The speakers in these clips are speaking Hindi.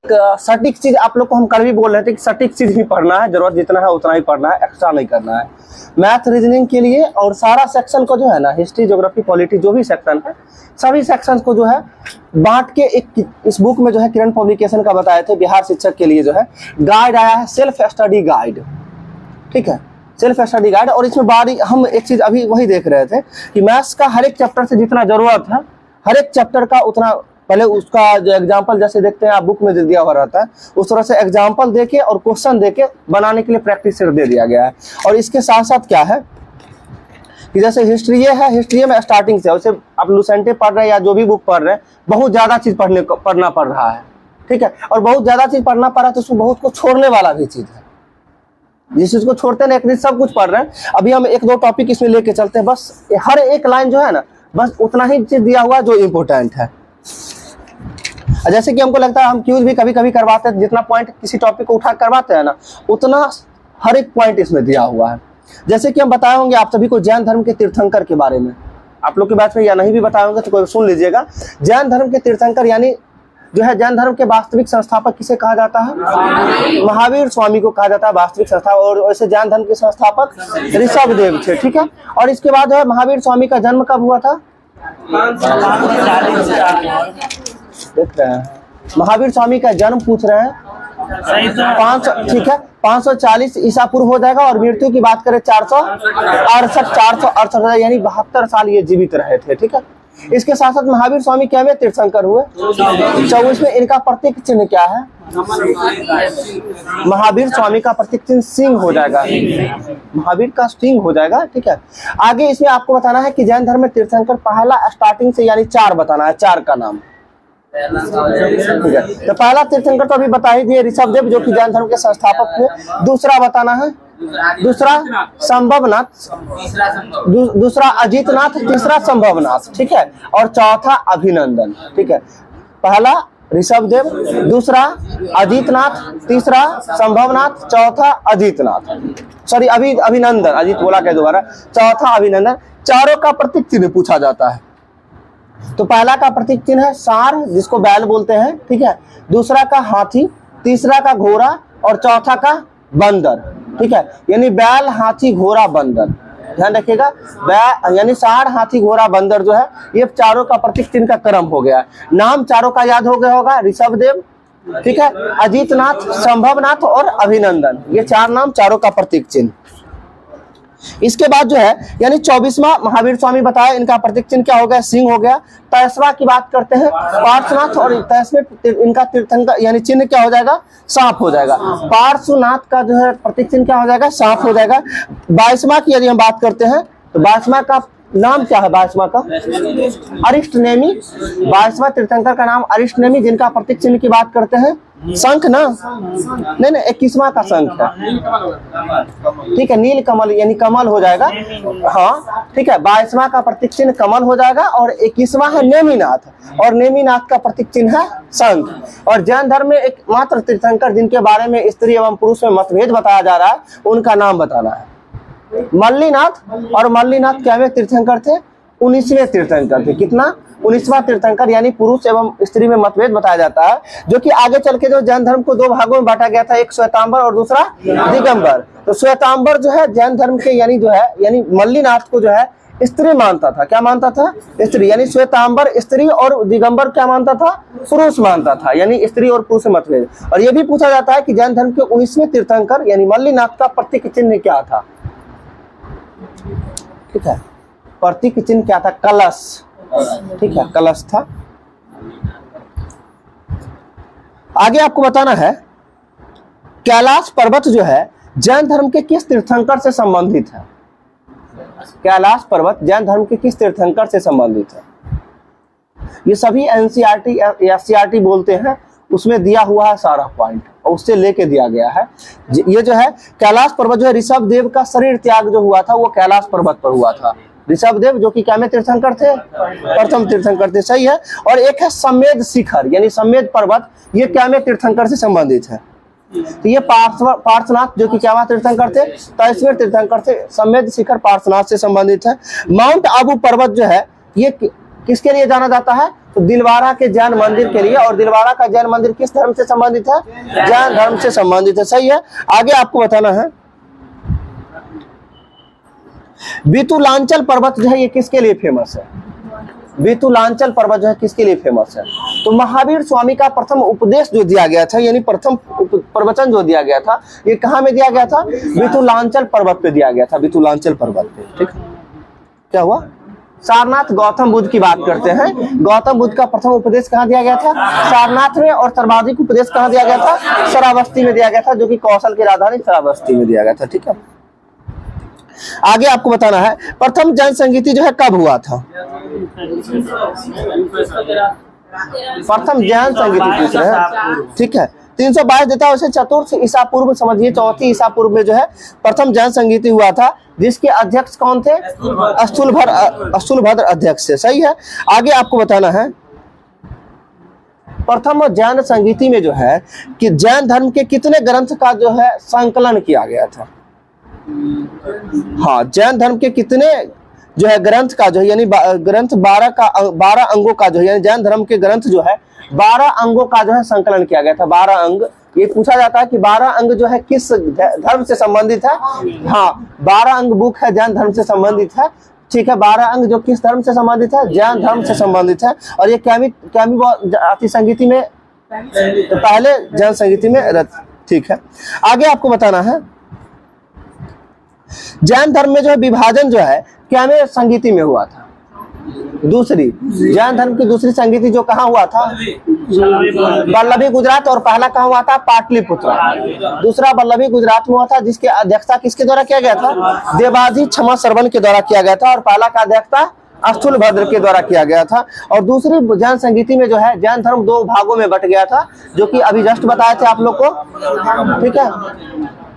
सटीक चीज आप लोग को हम कल भी बोल रहे थे कि सटीक चीज ही पढ़ना है, जरूरत जितना है उतना ही पढ़ना है, एक्स्ट्रा नहीं करना है। मैथ रीजनिंग के लिए और सारा सेक्शन को जो है ना, हिस्ट्री ज्योग्राफी पॉलिटी जो भी सेक्शन है, सभी सेक्शन को जो है बांट के एक इस बुक में जो है किरण पब्लिकेशन का बताए थे, बिहार शिक्षक के लिए जो है गाइड आया है, सेल्फ स्टडी गाइड। ठीक है, सेल्फ स्टडी गाइड। और इसमें बारी हम एक चीज अभी वही देख रहे थे कि मैथ्स का हर एक चैप्टर से जितना जरूरत है, हर एक चैप्टर का उतना पहले उसका जो एग्जाम्पल जैसे देखते हैं आप बुक में दिया हुआ रहता है, उस तरह से एग्जाम्पल देके और क्वेश्चन देके बनाने के लिए प्रैक्टिस सेट दे दिया गया है। और इसके साथ साथ क्या है कि जैसे हिस्ट्री है, हिस्ट्री में स्टार्टिंग से वैसे आप लुसेंटे पढ़ रहे हैं या जो भी बुक पढ़ रहे हैं, बहुत ज्यादा चीज पढ़ना पड़ रहा है। ठीक है, और बहुत ज्यादा चीज पढ़ना पड़ रहा है तो उसमें बहुत कुछ छोड़ने वाला भी चीज है। जिस चीज को छोड़ते हैं एक दिन सब कुछ पढ़ रहे हैं, अभी हम एक दो टॉपिक इसमें लेके चलते हैं, बस हर एक लाइन जो है ना बस उतना ही चीज दिया हुआ जो इम्पोर्टेंट है। जैसे कि हमको लगता है हम क्यूज भी कभी कभी करवाते हैं, जितना पॉइंट किसी टॉपिक को उठा करवाते हैं ना उतना हर एक पॉइंट इसमें दिया हुआ है। जैसे कि हम बताए होंगे आप सभी को जैन धर्म के तीर्थंकर के बारे में, आप लोग के बैच में या नहीं भी बताए होंगे तो कोई सुन लीजिएगा। जैन धर्म के तीर्थंकर यानी जो है जैन धर्म के वास्तविक संस्थापक किसे कहा जाता है? महावीर स्वामी को कहा जाता है वास्तविक संस्थापक। और वैसे जैन धर्म के संस्थापक ऋषभदेव थे। ठीक है, और इसके बाद है महावीर स्वामी का जन्म कब हुआ था? देख रहे हैं महावीर स्वामी का जन्म पूछ रहे हैं 500, ठीक है 540 ईसा पूर्व हो जाएगा। और मृत्यु की बात करें 468 यानी 72 साल ये जीवित रहे थे। ठीक है, इसके साथ साथ महावीर स्वामी क्या में तीर्थंकर हुए? 24 में। इनका प्रतीक चिन्ह क्या है? महावीर स्वामी का प्रतीक चिन्ह सिंह हो जाएगा, महावीर का सिंह हो जाएगा। ठीक है, आगे इसमें आपको बताना है कि जैन धर्म में तीर्थंकर पहला स्टार्टिंग से यानी 4 बताना है, 4 का नाम। ठीक है, तो पहला तीर्थंकर तो अभी बता ही दिए ऋषभदेव जो कि जैन धर्म के संस्थापक थे। दूसरा बताना है, दूसरा संभवनाथ, दूसरा अजितनाथ, तीसरा संभवनाथ। ठीक है, और चौथा अभिनंदन। ठीक है, पहला ऋषभदेव, दूसरा अजितनाथ, तीसरा संभवनाथ, चौथा अजितनाथ, सॉरी अभिनंदन, अजित बोला क्या दोबारा, चौथा अभिनंदन। चारों का प्रतीक चिन्ह पूछा जाता है। तो पहला का प्रतीक चिन्ह है सार जिसको बैल बोलते हैं। ठीक है, दूसरा का हाथी, तीसरा का घोड़ा और चौथा का बंदर। ठीक है, यानी बैल, हाथी, घोड़ा, बंदर, ध्यान रखिएगा। बैल यानी सार, हाथी, घोड़ा, बंदर जो है ये चारों का प्रतीक चिन्ह का क्रम हो गया। नाम चारों का याद हो गया होगा, ऋषभदेव, ठीक है, अजितनाथ, संभवनाथ और अभिनंदन, ये 4 नाम चारों का प्रतीक चिन्ह। इसके बाद जो है यानी 24वां महावीर स्वामी बताया, इनका प्रतीक चिन्ह क्या हो गया? सिंह हो गया। 23वां की बात करते हैं पार्श्वनाथ, और 23वें इनका तीर्थंकर यानी चिन्ह क्या हो जाएगा? सांप हो जाएगा। पार्श्वनाथ का जो है प्रतीक चिन्ह क्या हो जाएगा? सांप हो जाएगा। 22वां की यदि हम बात करते हैं तो 22वां का नाम क्या है? 22वां का अरिष्टनेमी। 22वां तीर्थंकर का अरिष्टनेमी, जिनका प्रतीक चिन्ह की बात करते हैं शंख ना, नहीं 21वां का शंख है। ठीक है, नील कमल यानी कमल हो जाएगा। हाँ ठीक है, 22वां का प्रतीक चिन्ह कमल हो जाएगा। और 21वां है नेमिनाथ, और नेमिनाथ का प्रतीक चिन्ह है शंख। और जैन धर्म में एकमात्र तीर्थंकर जिनके बारे में स्त्री एवं पुरुष में मतभेद बताया जा रहा है, उनका नाम बताना है मल्लीनाथ। और मल्लीनाथ क्या में तीर्थंकर थे? 19वें तीर्थंकर थे। कितना? 19वां तीर्थंकर, यानी पुरुष एवं स्त्री में मतभेद बताया जाता है, जो कि आगे चल के जो जैन धर्म को 2 भागों में बांटा गया था, एक श्वेतांबर और दूसरा दिगंबर। तो श्वेतांबर जो है जैन धर्म के यानी जो है यानी मल्लीनाथ को जो है स्त्री मानता था। क्या मानता था? स्त्री। यानी श्वेतांबर स्त्री और दिगंबर क्या मानता था? पुरुष मानता था, यानी स्त्री और पुरुष में मतभेद। और ये भी पूछा जाता है कि जैन धर्म के 19वें तीर्थंकर यानी मल्लीनाथ का प्रतीक चिन्ह क्या था? ठीक है, प्रतीक चिन्ह क्या था? कलश। ठीक है, कलश था। आगे आपको बताना है कैलाश पर्वत जो है जैन धर्म के किस तीर्थंकर से संबंधित है? कैलाश पर्वत जैन धर्म के किस तीर्थंकर से संबंधित है? ये सभी एनसीईआरटी या सीईआरटी बोलते हैं, उसमें दिया हुआ है सारा पॉइंट और उससे लेके दिया गया है। ये जो है कैलाश पर्वत जो है ऋषभदेव का शरीर त्याग जो हुआ था वो कैलाश पर्वत पर हुआ था। ऋषभदेव जो कि क्या में तीर्थंकर थे? प्रथम तीर्थंकर थे, सही है। और एक है समेध शिखर यानी समेध पर्वत, ये क्या में तीर्थंकर से संबंधित है? तो ये पार्श्वनाथ जो कि क्या में तीर्थंकर थे? 23वें तीर्थंकर थे। समेध शिखर पार्श्वनाथ से संबंधित है। माउंट आबू पर्वत जो है ये किसके लिए जाना जाता है? तो दिलवाड़ा के जैन मंदिर के लिए, और दिलवाड़ा का जैन मंदिर किस धर्म से संबंधित है? जैन धर्म से संबंधित है, सही है। आगे आपको बताना है बितुलांचल पर्वत जो है ये किसके लिए फेमस है? बितुलांचल पर्वत जो है किसके लिए फेमस है? तो महावीर स्वामी का प्रथम उपदेश जो दिया गया था, यानी प्रथम प्रवचन जो दिया गया था, ये कहाँ में दिया गया था? बितुलांचल पर्वत पे दिया गया था, बितुलांचल पर्वत पे। ठीक, क्या हुआ? सारनाथ गौतम बुद्ध की बात करते हैं। गौतम बुद्ध का प्रथम उपदेश कहाँ दिया गया था? सारनाथ में। और सर्वाधिक उपदेश कहाँ दिया गया था? श्रावस्ती में दिया गया था, जो कि कौशल की राजधानी श्रावस्ती में दिया गया था। ठीक है, आगे आपको बताना है प्रथम जैन संगीति जो है कब हुआ था? प्रथम जैन संगीति पूछ रहे हैं। ठीक है, 322 देता है उसे चतुर्थ ईसा पूर्व समझिए, चौथी ईसा पूर्व में जो है प्रथम जैन संगीति हुआ था, जिसके अध्यक्ष कौन थे? स्थूलभद्र अध्यक्ष थे, सही है। आगे आपको बताना है प्रथम जैन संगीति में जो है कि जैन धर्म के कितने ग्रंथ का जो है संकलन किया गया था? हाँ, जैन धर्म के कितने जो है ग्रंथ का जो है, यानी ग्रंथ 12 अंगों का जो है, यानी जैन धर्म के ग्रंथ जो है 12 अंगों का जो है संकलन किया गया था। 12 अंग, ये पूछा जाता है कि 12 अंग जो है किस धर्म से संबंधित है? हाँ, 12 अंग बुक है जैन धर्म से संबंधित है। ठीक है, 12 अंग जो किस धर्म से संबंधित है? जैन धर्म से संबंधित है। और ये क्या संगीति में पहले जैन संगीति में। ठीक है, आगे आपको बताना है जैन धर्म में जो है विभाजन जो है क्या में संगीति में हुआ था? दूसरी जैन धर्म की दूसरी संगीति जो कहाँ हुआ था? वल्लभी गुजरात। और पहला कहाँ हुआ था? पाटलिपुत्र। दूसरा वल्लभी गुजरात में हुआ था, जिसके अध्यक्षता किसके द्वारा किया गया था? देवाजी क्षमा श्रवण के द्वारा किया गया था। और पहला का अध्यक्षता स्थूलभद्र के द्वारा किया गया था। और दूसरी जैन संगीति में जो है जैन धर्म 2 भागों में बट गया था, जो कि अभी जस्ट बताए थे आप लोग को। ठीक है,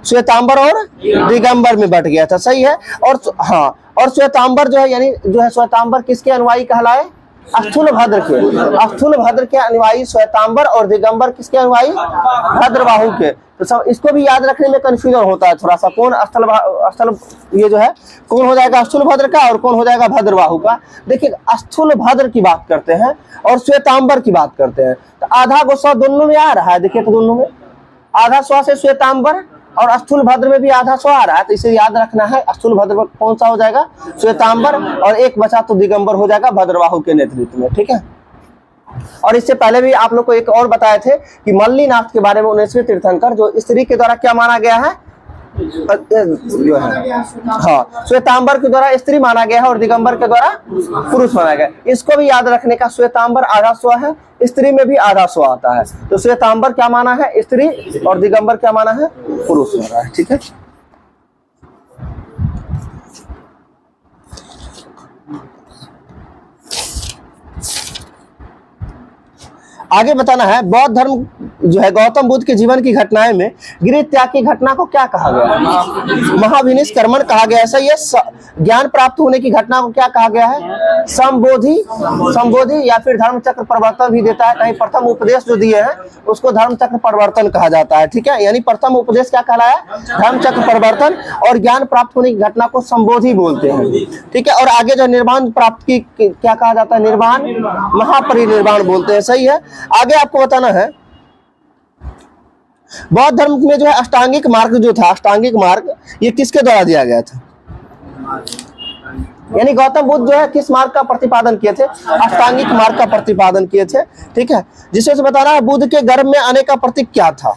श्वेतांबर और दिगंबर में बट गया था, सही है। और हाँ, और श्वेतांबर जो है, यानी जो है श्वेतांबर किसके अनुयायी कहलाए? स्थूलभद्र के। स्थूलभद्र के अनुयायी श्वेतांबर, और दिगंबर किसके अनुयायी? भद्रबाहु के। तो सब इसको भी याद रखने में कंफ्यूजन होता है थोड़ा सा, कौन स्थल ये जो है कौन हो जाएगा स्थूलभद्र का और कौन हो जाएगा भद्रबाहु का। देखिए, स्थूलभद्र की बात करते हैं और श्वेतांबर की बात करते हैं, तो आधा गुस्सा दोनों में आ रहा है। देखिए, तो दोनों में आधा स्व से श्वेतांबर और स्थूलभद्र में भी आधा स्व आ रहा है, तो इसे याद रखना है। स्थूलभद्र कौन सा हो जाएगा? श्वेतांबर। और एक बचा तो दिगंबर हो जाएगा भद्रबाहु के नेतृत्व में। ठीक है, और इससे पहले भी आप लोग को एक और बताए थे कि मल्लीनाथ के बारे में 19वें तीर्थंकर जो स्त्री के द्वारा क्या माना गया है? जो है हाँ, श्वेतांबर के द्वारा स्त्री माना गया है और दिगंबर के द्वारा पुरुष माना गया। इसको भी याद रखने का, श्वेतांबर आधा स्व है, स्त्री में भी आधा स्व आता है। तो श्वेतांबर क्या माना है? स्त्री, और दिगंबर क्या माना है? पुरुष माना है। ठीक है, आगे बताना है बौद्ध धर्म जो है गौतम बुद्ध के जीवन की घटनाएं में गृह त्याग की घटना को क्या कहा गया है? महाविनिष्क्रमण कहा गया है, सही है। ज्ञान प्राप्त होने की घटना को क्या कहा गया है? संबोधि या फिर धर्म चक्र परिवर्तन भी देता है। कहीं प्रथम उपदेश जो दिए हैं उसको धर्म चक्र परिवर्तन कहा जाता है। ठीक है, यानी प्रथम उपदेश क्या कहलाया? धर्म चक्र परिवर्तन। और ज्ञान प्राप्त होने की घटना को संबोधि बोलते हैं। ठीक है, और आगे जो निर्वाण प्राप्त की क्या कहा जाता है? निर्वाण, महापरिनिर्वाण बोलते हैं, सही है। आगे आपको बताना है बौद्ध धर्म में जो है अष्टांगिक मार्ग जो था, अष्टांगिक मार्ग ये किसके द्वारा दिया गया था? यानी गौतम बुद्ध जो है किस मार्ग का प्रतिपादन किए थे? अष्टांगिक मार्ग का प्रतिपादन किए थे। ठीक है, जिसमें से बताना है बुद्ध के गर्भ में आने का प्रतीक क्या था?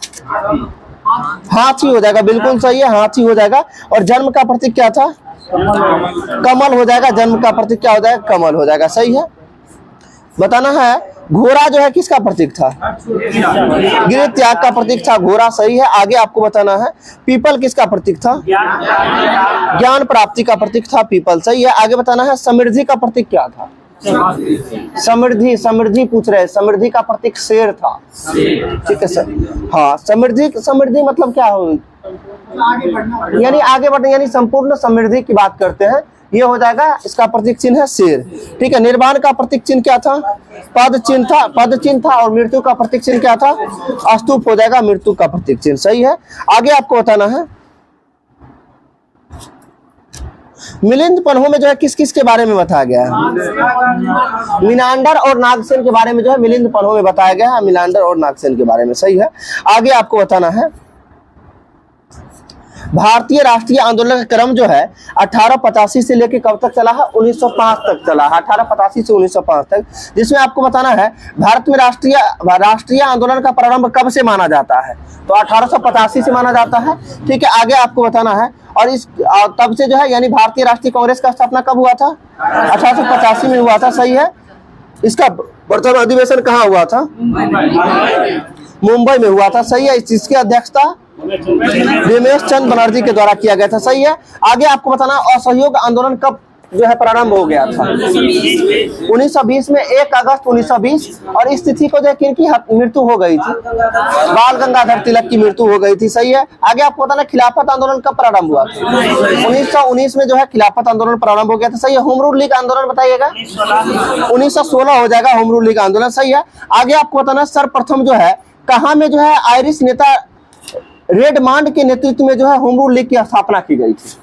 हाथी हो जाएगा, बिल्कुल सही है, हाथी हो जाएगा। और जन्म का प्रतीक क्या था? कमल हो जाएगा। जन्म का प्रतीक क्या हो जाएगा? कमल हो जाएगा, सही है। बताना है घोड़ा जो है किसका प्रतीक था? गृह त्याग का प्रतीक था घोड़ा, सही है। आगे आपको बताना है पीपल किसका प्रतीक था? ज्ञान प्राप्ति का प्रतीक था पीपल, सही है। आगे बताना है समृद्धि का प्रतीक क्या था? समृद्धि पूछ रहे हैं। समृद्धि का प्रतीक शेर था। ठीक है सर, हाँ। समृद्धि मतलब क्या हो? यानी आगे बढ़ना, यानी संपूर्ण समृद्धि की बात करते हैं। ये हो जाएगा, इसका प्रतीक चिन्ह है शेर। ठीक है, निर्वाण का प्रतीक चिन्ह क्या था? पद चिन्ह था। और मृत्यु का प्रतीक चिन्ह क्या था? स्तूप हो जाएगा, मृत्यु का प्रतीक चिन्ह, सही है। आगे आपको बताना है मिलिंद पन्हों में जो है किस किस के बारे में बताया गया है? मीनांडर और नागसेन के बारे में जो है मिलिंद पन्हों में बताया गया है, मीनांडर और नागसेन के बारे में। सही है। आगे आपको बताना है भारतीय राष्ट्रीय आंदोलन का क्रम जो है 1885 से लेकर कब तक चला है? 1905 तक चला है, 1885 से 1905 तक, जिसमें आपको बताना है भारत में राष्ट्रीय आंदोलन का प्रारंभ कब से माना जाता है? तो 1885 से माना जाता है। ठीक है, आगे आपको बताना है और इस तब से जो है यानी भारतीय राष्ट्रीय कांग्रेस का स्थापना कब हुआ था? 1885 में हुआ था। सही है। इसका प्रथम अधिवेशन कहाँ हुआ था? मुंबई में हुआ था। सही है। इसकी अध्यक्षता रमेश चंद्र बनर्जी के द्वारा किया गया था। सही है। आगे आपको बताना असहयोग आंदोलन कब जो है प्रारंभ हो गया था? 1920 में, 1 अगस्त 1920। और इस तिथि को जो है किनकी मृत्यु हो गई थी? बाल गंगाधर तिलक की मृत्यु हो गई थी। सही है। आगे आपको बताना खिलाफत आंदोलन कब प्रारंभ हुआ था? 1919 में जो है खिलाफत आंदोलन प्रारंभ हो गया था। सही है। होम रूल लीग आंदोलन बताइएगा। 1916 हो जाएगा होम रूल लीग आंदोलन। सही है। आगे आपको बताना सर्वप्रथम जो है कहाँ में जो है आयरिश नेता रेडमांड के नेतृत्व में जो है होम रूल लीग की स्थापना की गई थी?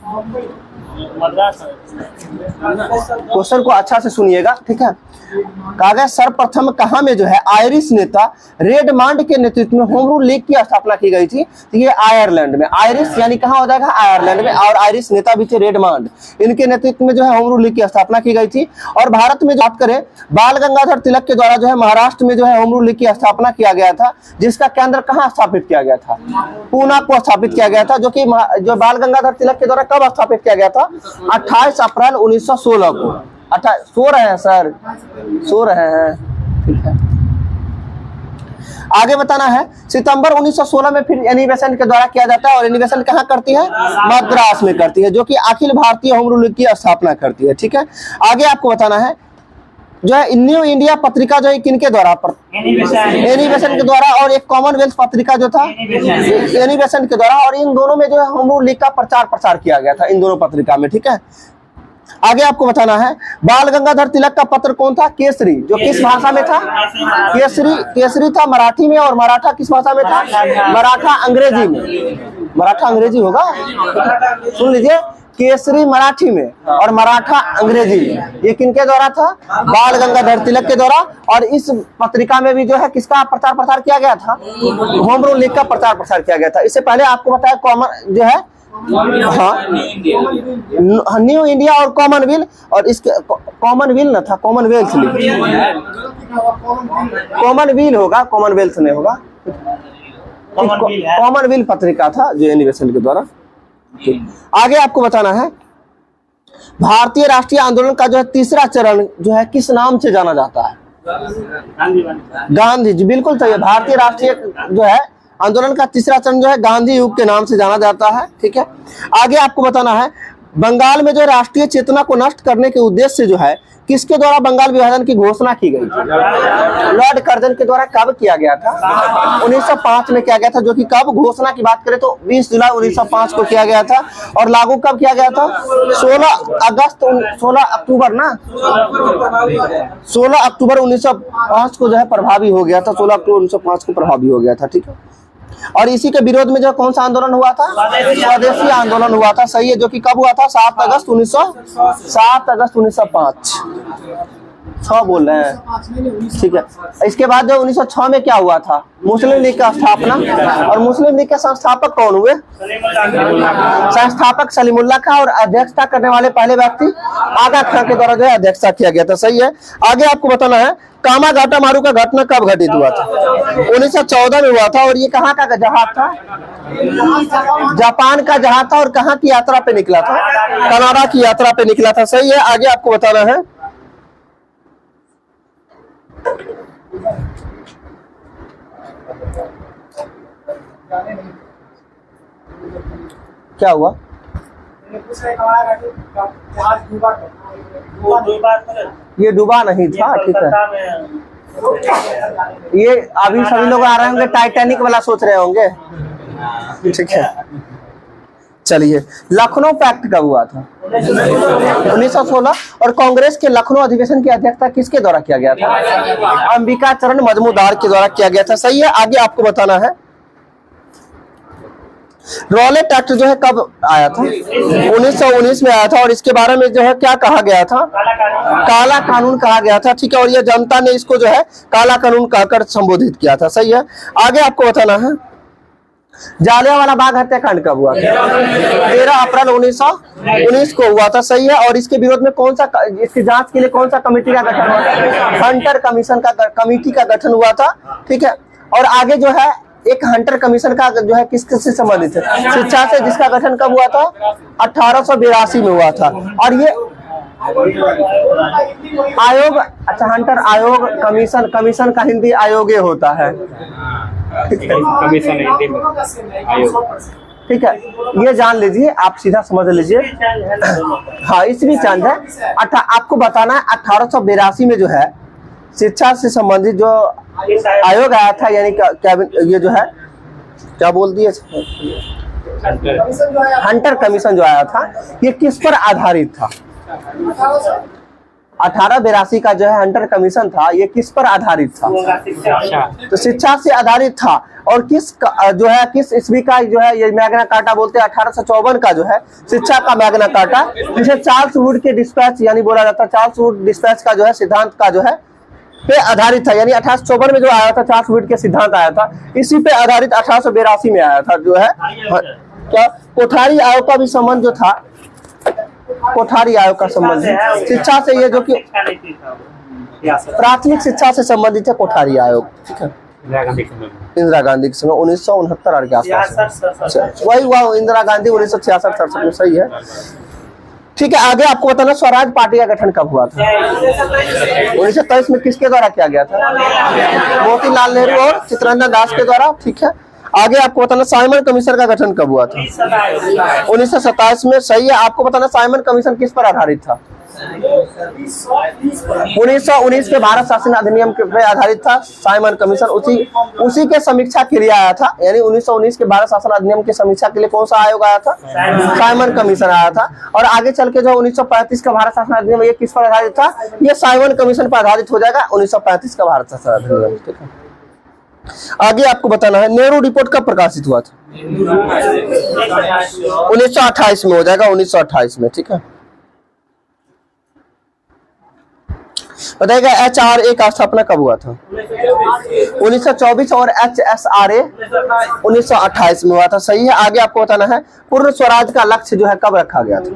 क्वेश्चन को अच्छा से सुनिएगा। ठीक है। कहा गया सर्वप्रथम कहाँ में जो है आयरिश नेता रेडमांड के नेतृत्व में होम रूल लीग की स्थापना की गई थी? तो ये आयरलैंड में। आयरिश यानी कहाँ हो जाएगा? आयरलैंड में। और आयरिश नेता भी थे रेडमांड, इनके नेतृत्व में जो है होम रूल लीग की स्थापना की गई थी। और भारत में बात करें बाल गंगाधर तिलक के द्वारा जो है महाराष्ट्र में जो है होम रूल लीग की स्थापना किया गया था, जिसका केंद्र कहाँ स्थापित किया गया था? पूना को स्थापित किया गया था, जो बाल गंगाधर तिलक के द्वारा कब स्थापित किया गया था? 28 अप्रैल 1916 को। सो रहे हैं सर, सो रहे हैं। ठीक है। आगे बताना है सितंबर 1916 में फिर एनिवेशन के द्वारा किया जाता है। और एनिवेशन कहाँ करती है? मद्रास में करती है, जो कि Akhil Bharatiya home rule league की स्थापना करती है। ठीक है। आगे आपको बताना है जो है न्यू इंडिया पत्रिका जो है किनके द्वारा? एनिवेशन के द्वारा। और एक कॉमनवेल्थ पत्रिका जो था एनिवेशन के द्वारा। और इन दोनों में जो है होम रूल लीग का प्रचार किया गया था, इन दोनों पत्रिका में। ठीक है। आगे आपको बताना है बाल गंगाधर तिलक का पत्र कौन था? केसरी, जो किस भाषा में था? केसरी था मराठी में। और मराठा किस भाषा में था? मराठा अंग्रेजी में। मराठा अंग्रेजी होगा, सुन लीजिए। केसरी मराठी में और मराठा अंग्रेजी में। ये किनके द्वारा था? बाल गंगाधर तिलक के द्वारा। और इस पत्रिका में भी जो है किसका प्रचार किया गया था? होम रूल लीग का प्रचार किया गया था। इससे पहले आपको बताया कॉमन जो है न्यू इंडिया और कॉमनवेल्थ। और इसके कॉमनवेल्थ न था, कॉमनवेल्थ कॉमनवेल्थ होगा, कॉमनवेल्थ नहीं होगा। कॉमनवेल्थ पत्रिका था जो एनिवेशन के द्वारा। आगे आपको बताना है भारतीय राष्ट्रीय आंदोलन का जो है तीसरा चरण जो है किस नाम से जाना जाता है? गांधी जी, बिल्कुल सही है। भारतीय राष्ट्रीय जो है आंदोलन का तीसरा चरण जो है गांधी युग के नाम से जाना जाता है। ठीक है। आगे आपको बताना है बंगाल में जो राष्ट्रीय चेतना को नष्ट करने के उद्देश्य से जो है किसके द्वारा बंगाल विभाजन की घोषणा की गई थी? लॉर्ड कर्जन के द्वारा। कब किया गया था? 1905 में किया गया था। जो कि कब घोषणा की बात करें तो 20 जुलाई 1905 को किया गया था। और लागू कब किया गया था? 16 अक्टूबर ना, 16 अक्टूबर 1905 को जो है प्रभावी हो गया था। 16 अक्टूबर 1905 को प्रभावी हो गया था। ठीक है। और इसी के विरोध में जो कौन सा आंदोलन हुआ था? स्वदेशी आंदोलन हुआ था। सही है। जो कि कब हुआ था? 7 अगस्त 1905। 6 बोल रहे हैं। ठीक है। इसके बाद जो 1906 में क्या हुआ था? मुस्लिम लीग का स्थापना। और मुस्लिम लीग के संस्थापक कौन हुए? संस्थापक सलीमुल्लाह खां। और अध्यक्षता करने वाले पहले व्यक्ति आगा खां के द्वारा जो है अध्यक्षता किया गया था। सही है। आगे आपको बताना है कामाघाटा मारू का घटना कब घटित हुआ था? 1914 में हुआ था। और ये कहाँ का जहाज था? जापान का जहाज था। और कहाँ की यात्रा पे निकला था? कनाडा की यात्रा पे निकला था। सही है। आगे आपको बताना है क्या हुआ? ये डूबा नहीं था। ठीक है। ये अभी सभी लोग आ रहे होंगे टाइटैनिक वाला सोच रहे होंगे। ठीक है। चलिए, लखनऊ पैक्ट कब हुआ था? 1916। और कांग्रेस के लखनऊ अधिवेशन की अध्यक्षता किसके द्वारा किया गया था? अंबिका चरण मजमूदार के द्वारा किया गया था। सही है। आगे आपको बताना है रॉलेट एक्ट जो है कब आया था? 1919 में आया था, और इसके बारे में जो है क्या कहा गया था? काला कानून कहा गया था, ठीक है। और ये जनता ने इसको जो है काला कानून कहकर संबोधित किया था, सही है। आगे आपको बताना है जालियांवाला बाग हत्याकांड कब हुआ था? 13 अप्रैल 1919 को हुआ था, सही है। और इसके विरोध में कौन सा, इसकी जांच के लिए कौन सा कमेटी का गठन हुआ था? हंटर कमीशन का कमेटी का गठन हुआ था, ठीक है। और आगे जो है एक हंटर कमीशन का जो है किससे संबंधित है? शिक्षा से, जिसका गठन कब हुआ था? 1882 में हुआ था। और ये आयोग, अच्छा हंटर आयोग, कमीशन का हिंदी आयोग होता है, कमीशन हिंदी में आयोग, ठीक है। ये जान लीजिए, आप सीधा समझ लीजिए। हाँ, इसमें चंद है। आपको बताना है 1882 में जो है शिक्षा से संबंधित जो आयोग आया था, यानी क्या ये जो है क्या बोल दिए, हंटर कमीशन जो आया था, ये किस पर आधारित था? 1882 का जो है हंटर कमीशन था, ये किस पर आधारित था? तो शिक्षा से आधारित था। और किस जो है किस ईस्वी का जो है ये मैग्ना कार्टा बोलते हैं? 1854 का जो है शिक्षा का मैग्ना कार्टा, जिसे चार्ल्स वुड के डिस्पैच यानी बोला जाता है, चार्ल्स वुड डिस्पैच का जो है सिद्धांत का जो है पे आधारित था। यानी 1854 में जो आया था चार्ल्स वुड के सिद्धांत आया था, इसी पे आधारित 1882 में आया था जो है। क्या कोठारी आयोग का भी संबंध जो था, कोठारी आयोग का संबंध शिक्षा से, ये जो कि प्राथमिक शिक्षा से संबंधित है कोठारी आयोग, ठीक है। इंदिरा गांधी के समय 1969 के आसपास वही हुआ, इंदिरा गांधी 1966-67 में, सही है, ठीक है। आगे आपको बताना स्वराज पार्टी का गठन कब हुआ था? 1927 में किसके द्वारा किया गया था? मोतीलाल नेहरू और चित्तरंजन दास के द्वारा, ठीक है। आगे आपको बताना साइमन कमीशन का गठन कब हुआ था? 1927 में, सही है। आपको बताना साइमन कमीशन किस पर आधारित था? 1919 के भारत शासन अधिनियम पे आधारित था साइमन कमीशन। उसी के समीक्षा के लिए आया था, यानी 1919 के भारत शासन अधिनियम की समीक्षा के लिए कौन सा आयोग आया था? साइमन कमीशन आया था। और आगे चल के जो 1935 का भारत शासन अधिनियम, ये किस पर आधारित था? ये साइमन कमीशन पर आधारित हो जाएगा, 1935 का भारत शासन अधिनियम, ठीक है। आगे आपको बताना है नेहरू रिपोर्ट कब प्रकाशित हुआ था? 1928 में हो जाएगा, 1928 में, ठीक है। बताइएगा HRA का स्थापना कब हुआ था? 1924 और HSRA 1928 में हुआ था, सही है। आगे आपको बताना है पूर्ण स्वराज का लक्ष्य जो है कब रखा गया था?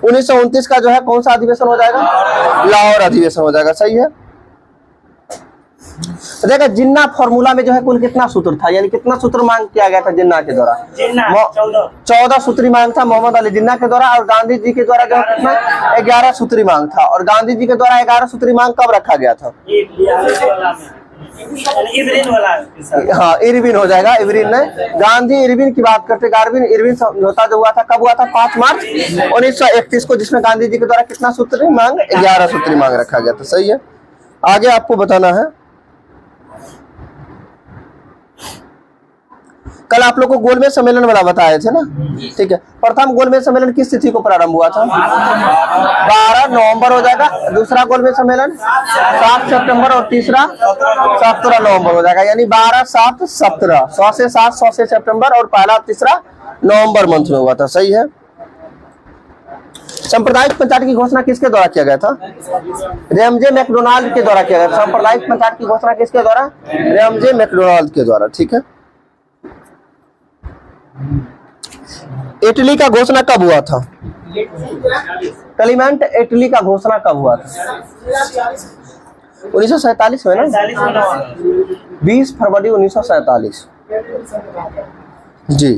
1929 का जो है कौन सा अधिवेशन हो जाएगा? लाहौर अधिवेशन हो जाएगा, सही है। देखा जिन्ना फॉर्मूला में जो है कुल कितना सूत्र था, यानी कितना सूत्र मांग किया गया था जिन्ना के द्वारा? 14 सूत्री मांग था मोहम्मद अली जिन्ना के द्वारा। और गांधी जी के द्वारा जो है कितना? 11 सूत्री मांग था। और गांधी जी के द्वारा 11 सूत्री मांग कब रखा गया था? हाँ, इरविन हो जाएगा, इरविन ने। गांधी इरविन की बात करते, इरविन समझौता जो हुआ था कब हुआ था? 5 मार्च 1931 को, जिसमें गांधी जी के द्वारा कितना सूत्री मांग? 11 सूत्री मांग रखा गया था, सही है। आगे आपको बताना है, कल आप लोग को गोलमेज सम्मेलन वाला बताए थे ना, ठीक है। प्रथम गोलमेज सम्मेलन किस तिथि को प्रारंभ हुआ था? 12 नवंबर हो जाएगा। दूसरा गोलमेज सम्मेलन 7 सितंबर और तीसरा 17 नवंबर हो जाएगा, यानी 12, 7, 17, 100 से 7, 100 से सितंबर, और पहला तीसरा नवंबर मंथ में हुआ था, सही है। सांप्रदायिक पंचायत की घोषणा किसके द्वारा किया गया था? रेमजे मैकडोनाल्ड के द्वारा किया गया था। सांप्रदायिक पंचायत की घोषणा किसके द्वारा? रेमजे मैकडोनाल्ड के द्वारा, ठीक है। इटली का घोषणा कब हुआ था? क्लीमेंट इटली का घोषणा कब हुआ था? 1947 में ना, 20 फरवरी 1947 जी।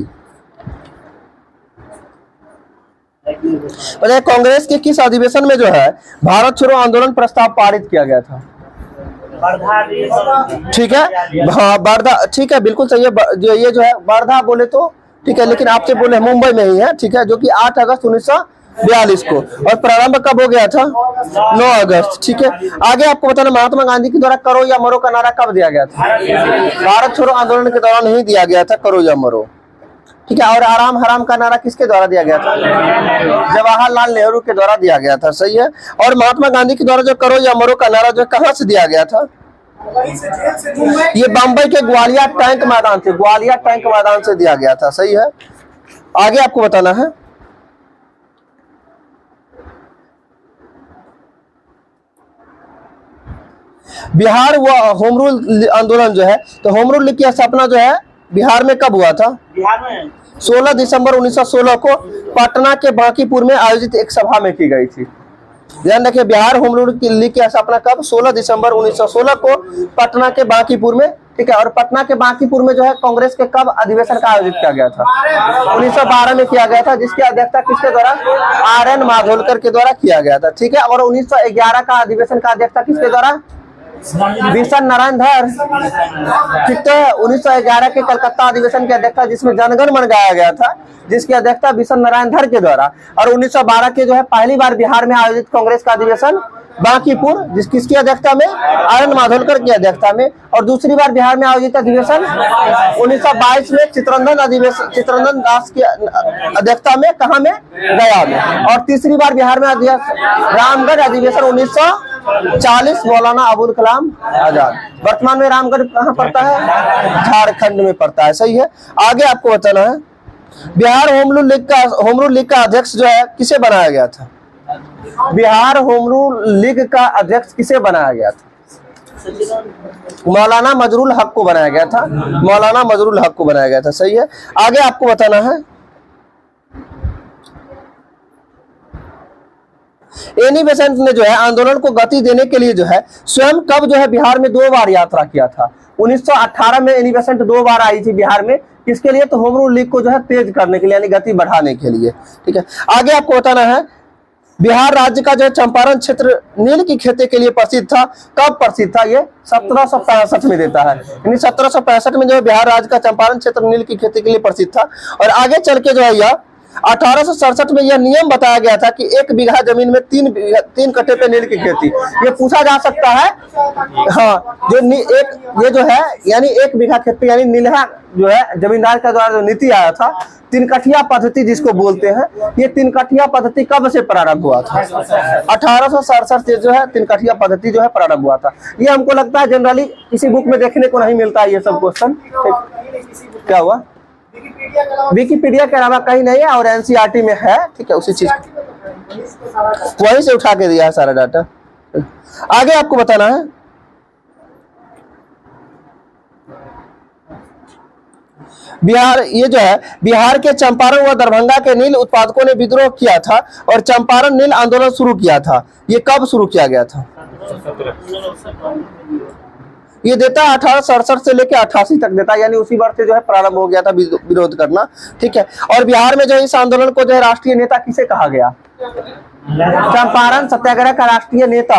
कांग्रेस के किस अधिवेशन में जो है भारत छोड़ो आंदोलन प्रस्ताव पारित किया गया था? ठीक है, हाँ वर्धा, ठीक है, बिल्कुल सही है। ये जो है वर्धा बोले तो ठीक है, लेकिन आपसे बोले मुंबई में ही है, ठीक है, जो कि 8 अगस्त 1942 को। और प्रारंभ कब हो गया था? 9 अगस्त, ठीक है। आगे आपको बताना महात्मा गांधी के द्वारा करो या मरो का नारा कब दिया गया था? भारत छोड़ो आंदोलन के दौरान ही दिया गया था, करो या मरो, ठीक है। और आराम हराम का नारा किसके द्वारा दिया गया था? जवाहरलाल नेहरू के द्वारा दिया गया था, सही है। और महात्मा गांधी के द्वारा जो करो या मरो का नारा जो कहाँ से दिया गया था? वहीं से जेल से मुंबई ये बम्बई के ग्वालियर टैंक मैदान से, ग्वालियर टैंक मैदान से दिया गया था। सही है, आगे आपको बताना है। बिहार व होम रूल आंदोलन जो है, तो होम रूल की स्थापना जो है बिहार में कब हुआ था? बिहार में 16 दिसंबर 1916 को पटना के बांकीपुर में आयोजित एक सभा में की गई थी। ध्यान रखिए, बिहार होम रूल लीग की स्थापना कब? 16 दिसंबर 1916 को पटना के बांकीपुर में, ठीक है। और पटना के बांकीपुर में जो है कांग्रेस के कब अधिवेशन का आयोजित किया गया था? 1912 में किया गया था, जिसकी अध्यक्षता किसके द्वारा? RN माधोलकर के द्वारा किया गया था, ठीक है। और 1911 का अधिवेशन का अध्यक्षता किसके द्वारा? बिशन नारायण धर, ठीक है। 1911 के कलकत्ता अधिवेशन की अध्यक्षता, जिसमें जनगण मन गाया गया था, जिसकी अध्यक्षता बिशन नारायण धर के द्वारा। और 1912 के जो है पहली बार बिहार में आयोजित कांग्रेस का अधिवेशन बांकीपुर, किसकी अध्यक्षता में? RN माधोलकर की अध्यक्षता में। और दूसरी बार बिहार में आयोजित अधिवेशन 1922 में चित्ररंजन दास की अध्यक्षता में, कहाँ में? गया में। और तीसरी बार बिहार में रामगढ़ अधिवेशन 1940 मौलाना अबुल कलाम आजाद। वर्तमान में रामगढ़ कहाँ पड़ता है? झारखंड में पड़ता है। सही है, आगे आपको बताना है। बिहार होम रूल लीग का अध्यक्ष जो है किसे बनाया गया था? बिहार होम रूल लीग का अध्यक्ष किसे बनाया गया था? मौलाना मजरुल हक को बनाया गया था, मौलाना मजरुल हक को बनाया गया था। सही है, आगे आपको बताना है। एनी बेसेंट ने जो है आंदोलन को गति देने के लिए जो है स्वयं कब जो है बिहार में 2 बार यात्रा किया था? 1918 में एनी बेसेंट 2 बार आई थी बिहार में, किसके लिए? तो होम रूल लीग को जो है तेज करने के लिए, यानी गति बढ़ाने के लिए, ठीक है। आगे आपको बताना है, बिहार राज्य का जो है चंपारण क्षेत्र नील की खेती के लिए प्रसिद्ध था। कब प्रसिद्ध था? ये 1765 में देता है, यानी 1765 में जो है बिहार राज्य का चंपारण क्षेत्र नील की खेती के लिए प्रसिद्ध था। और आगे चल के जो है यह 1867 में यह नियम बताया गया था कि 1 बीघा जमीन में 3 कट्टे पे नील की खेती। ये पूछा जा सकता है, हाँ, ये जो है यानी 1 बीघा खेती, यानी नीलहा जो है जमींदार का द्वारा जो नीति आया था, 3 कठिया पद्धति जिसको बोलते हैं, ये 3 कठिया पद्धति कब से प्रारंभ हुआ था? 1867 से जो है 3 कठिया पद्धति जो है प्रारंभ हुआ था। ये हमको लगता है जनरली किसी बुक में देखने को नहीं मिलता है ये सब क्वेश्चन। क्या हुआ? विकिपीडिया के अलावा कहीं नहीं है, और NCERT में है, ठीक है। उसी चीज वहीं से उठा के दिया है सारा डाटा। आगे आपको बताना है, बिहार, ये जो है बिहार के चंपारण व दरभंगा के नील उत्पादकों ने विद्रोह किया था और चंपारण नील आंदोलन शुरू किया था। ये कब शुरू किया गया था? ये देता है 1867 से लेकर 88 तक देता है, यानी उसी वर्ष से जो है प्रारंभ हो गया था विरोध करना, ठीक है। और बिहार में जो इस आंदोलन को जो है राष्ट्रीय नेता किसे कहा गया? चंपारण सत्याग्रह का राष्ट्रीय नेता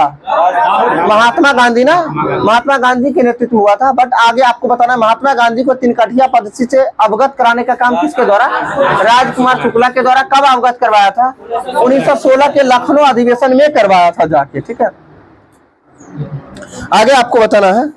महात्मा गांधी ना, महात्मा गांधी के नेतृत्व में हुआ था। बट आगे आपको बताना है, महात्मा गांधी को 3 कठिया पद्धति से अवगत कराने का काम किसके द्वारा? राजकुमार शुक्ला के द्वारा। कब अवगत करवाया था? 1916 के लखनऊ अधिवेशन में करवाया था जाके, ठीक है। आगे आपको बताना है,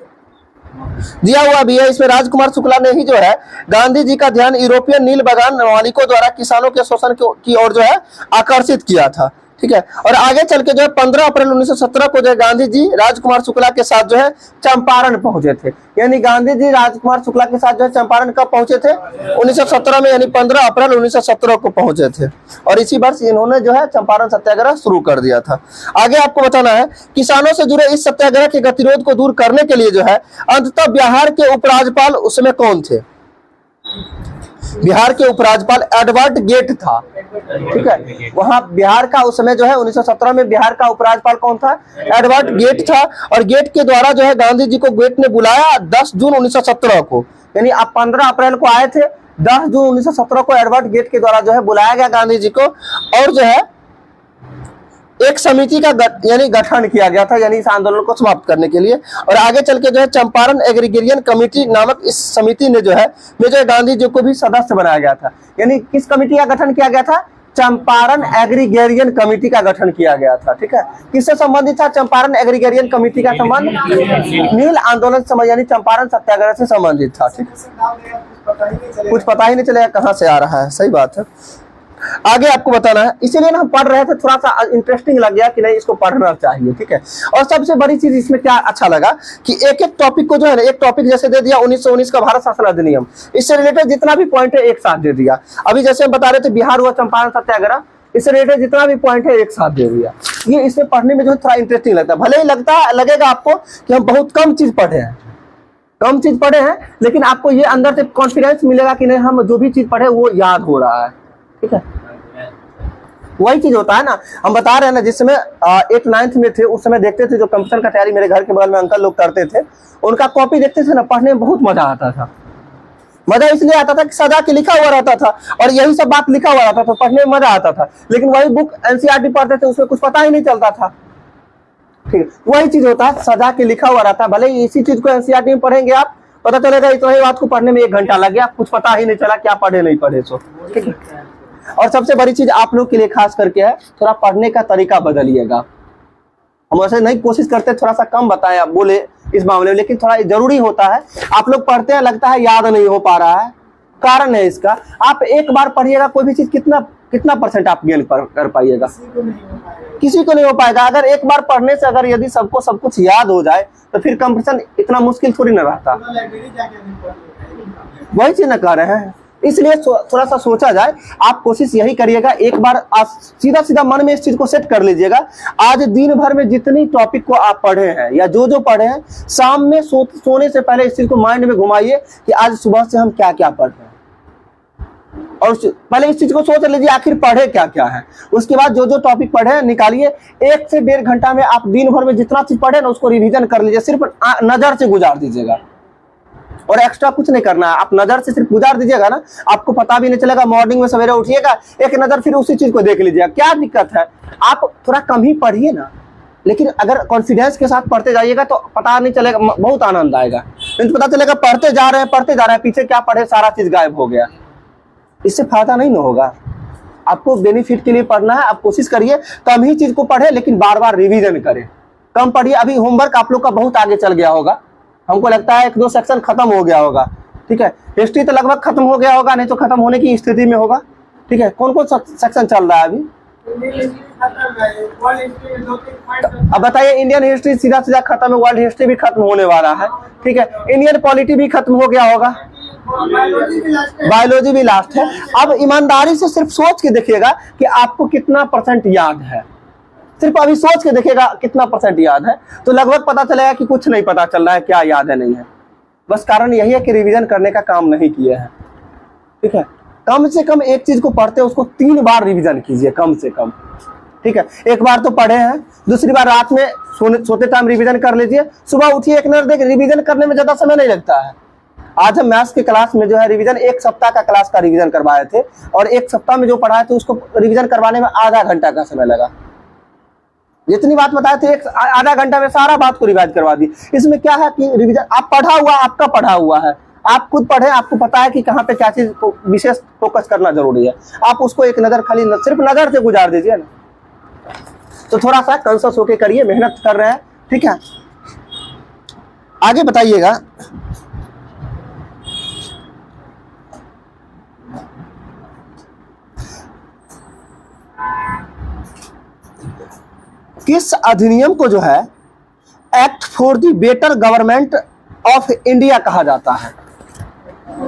दिया हुआ भी है इसमें, राजकुमार शुक्ला ने ही जो है गांधी जी का ध्यान यूरोपियन नील बागान मालिकों द्वारा किसानों के शोषण की ओर जो है आकर्षित किया था, ठीक है। और आगे चल के जो है 15 अप्रैल 1917 को जो है गांधी जी राजकुमार शुक्ला के साथ जो है चंपारण पहुंचे थे। यानी गांधी जी राजकुमार शुक्ला के साथ जो है चंपारण कब पहुंचे थे? 1917 में, यानी 15 अप्रैल 1917 को पहुंचे थे। और इसी वर्ष इन्होंने जो है चंपारण सत्याग्रह शुरू कर दिया था। आगे आपको बताना है, किसानों से जुड़े इस सत्याग्रह के गतिरोध को दूर करने के लिए जो है अंततः बिहार के उपराज्यपाल उसमें कौन थे? बिहार के उपराज्यपाल एडवर्ड गेट था, ठीक है। वहां बिहार का उस समय जो है 1917 में बिहार का उपराज्यपाल कौन था? एडवर्ड गेट था। और गेट के द्वारा जो है गांधी जी को गेट ने बुलाया 10 जून 1917 को, यानी आप 15 अप्रैल को आए थे, 10 जून 1917 को एडवर्ड गेट के द्वारा जो है बुलाया गया गांधी जी को। और जो है एक समिति का यानी गठन किया गया था, यानी इस आंदोलन को समाप्त करने के लिए। और आगे चल के जो है चंपारण एग्रीगेरियन कमेटी नामक इस समिति ने जो है गांधी जी को भी सदस्य बनाया गया था। यानी किस कमेटी का गठन किया गया था? चंपारण एग्रीगेरियन कमेटी का गठन किया गया था, ठीक है। किससे संबंधित था चंपारण एग्रीगेरियन कमेटी का संबंध? नील आंदोलन से, यानी चंपारण सत्याग्रह से संबंधित था, ठीक। कुछ पता ही नहीं चलेगा कहाँ से आ रहा है, सही बात है। आगे आपको बताना है, इसीलिए ना हम पढ़ रहे थे, थोड़ा सा इंटरेस्टिंग लग गया कि नहीं इसको पढ़ना चाहिए, ठीक है। और सबसे बड़ी चीज इसमें क्या अच्छा लगा कि एक एक टॉपिक को जो है ना, एक टॉपिक जैसे दे दिया 1919 का भारत शासन अधिनियम, इससे रिलेटेड जितना भी पॉइंट है एक साथ दे दिया। अभी जैसे हम बता रहे थे बिहार हुआ चंपारण सत्याग्रह, इससे रिलेटेड जितना भी पॉइंट है एक साथ दे दिया। ये इसमें पढ़ने में जो है थोड़ा इंटरेस्टिंग लगता है, भले ही लगेगा आपको कि हम बहुत कम चीज पढ़े हैं, लेकिन आपको ये अंदर से कॉन्फिडेंस मिलेगा कि नहीं हम जो भी चीज पढ़े वो याद हो रहा है, ठीक है। वही चीज होता है ना, हम बता रहे हैं ना, जिस समय 8th 9th में थे उस समय देखते थे जो कंपटीशन का तैयारी मेरे घर के बगल में अंकल लोग करते थे, उनका कॉपी देखते थे ना, पढ़ने में बहुत मजा आता था। मजा इसलिए आता था कि सजा के लिखा हुआ रहता था और यही सब बात लिखा हुआ रहता था, पढ़ने में मजा आता था। लेकिन वही बुक एनसीईआरटी पढ़ते थे उसमें कुछ पता ही नहीं चलता था, ठीक है। वही चीज होता है, सजा के लिखा हुआ रहता है, भले ही इसी चीज को एनसीईआरटी में पढ़ेंगे आप, पता चलेगा इतना ही बात को पढ़ने में 1 घंटा लग गया, कुछ पता ही नहीं चला क्या पढ़े नहीं पढ़े, सो ठीक है। और सबसे बड़ी चीज आप लोग के लिए खास करके है, थोड़ा पढ़ने का तरीका बदलिएगा। हम ऐसे नहीं कोशिश करते थोड़ा सा कम बताएं आप बोले इस मामले में, लेकिन थोड़ा जरूरी होता है। आप लोग पढ़ते हैं, लगता है याद नहीं हो पा रहा है, कारण है इसका, आप एक बार पढ़िएगा कोई भी चीज कितना परसेंट आप गेन कर पाइएगा, किसी को नहीं हो पाएगा। अगर एक बार पढ़ने से अगर यदि सबको सब कुछ याद हो जाए तो फिर कंपटीशन इतना मुश्किल थोड़ी ना रहता। वही चीज ना कह रहे हैं, इसलिए थोड़ा सा सोचा जाए। आप कोशिश यही करिएगा, एक बार आप सीधा मन में इस चीज को सेट कर लीजिएगा। आज दिन भर में जितनी टॉपिक को आप पढ़े हैं या जो पढ़े हैं, शाम में सोने से पहले इस चीज को माइंड में घुमाइए कि आज सुबह से हम क्या क्या पढ़ रहे हैं, और पहले इस चीज को सोच लीजिए आखिर पढ़े क्या क्या है। उसके बाद जो टॉपिक पढ़े हैं निकालिए, 1 से 1.5 घंटा में आप दिन भर में जितना चीज पढ़े ना उसको रिवीजन कर लीजिए, सिर्फ नजर से गुजार दीजिएगा और एक्स्ट्रा कुछ नहीं करना है। आप नजर से सिर्फ गुजार दीजिएगा ना, आपको पता भी नहीं चलेगा। मॉर्निंग में सवेरे उठिएगा, एक नजर फिर उसी चीज को देख लीजिएगा, क्या दिक्कत है। आप थोड़ा कम ही पढ़िए ना, लेकिन अगर कॉन्फिडेंस के साथ पढ़ते जाइएगा तो पता नहीं चलेगा, बहुत आनंद आएगा। नहीं तो पता चलेगा पढ़ते जा रहे हैं, पीछे क्या पढ़े सारा चीज गायब हो गया, इससे फायदा नहीं ना होगा। आपको बेनिफिट के लिए पढ़ना है, आप कोशिश करिए कम ही चीज को पढ़े, लेकिन बार बार रिवीजन करें। कम पढ़िए, अभी होमवर्क आप लोग का बहुत आगे चल गया होगा, हमको लगता है 1-2 सेक्शन खत्म हो गया होगा, ठीक है। हिस्ट्री तो लगभग खत्म हो गया होगा, नहीं तो खत्म होने की स्थिति में होगा, ठीक है। कौन कौन सा सेक्शन चल रहा है अभी? अब बताइए, इंडियन हिस्ट्री सीधा खत्म है, वर्ल्ड हिस्ट्री भी खत्म होने वाला है, ठीक है। इंडियन पॉलिटी भी खत्म हो गया होगा, बायोलॉजी भी लास्ट है। अब ईमानदारी से सिर्फ सोच के देखिएगा कि आपको कितना परसेंट याद है, सिर्फ अभी सोच के देखिएगा कितना परसेंट याद है, तो लगभग पता चलेगा कि कुछ नहीं पता चल रहा है क्या याद है नहीं है। बस कारण यही है कि रिवीजन करने का काम नहीं किए हैं, ठीक है। कम से कम एक चीज को पढ़ते हैं उसको 3 बार रिवीजन कीजिए, कम से कम, ठीक है। एक बार तो पढ़े हैं, दूसरी बार रात में सोते टाइम रिवीजन कर लीजिए, सुबह उठिए एक नजर देख, रिवीजन करने में ज्यादा समय नहीं लगता है। आज हम मैथ्स के क्लास में जो है रिवीजन 1 सप्ताह का क्लास का रिवीजन करवाए थे, और 1 सप्ताह में जो पढ़ाए थे उसको रिवीजन करवाने में आधा घंटा का समय लगा। जितनी बात बताए थे आधा घंटा में सारा बात को रिवाइज करवा दी। इसमें क्या है कि रिवीजन आप आपका पढ़ा हुआ है, आप खुद पढ़े, आपको पता है कि कहाँ पे क्या चीज को विशेष फोकस करना जरूरी है। आप उसको एक नजर खाली सिर्फ नजर से गुजार दीजिए ना, तो थोड़ा सा कॉन्शियस होके करिए, मेहनत कर रहे हैं, ठीक है। आगे बताइएगा, किस अधिनियम को जो है act for the better government of India कहा जाता है?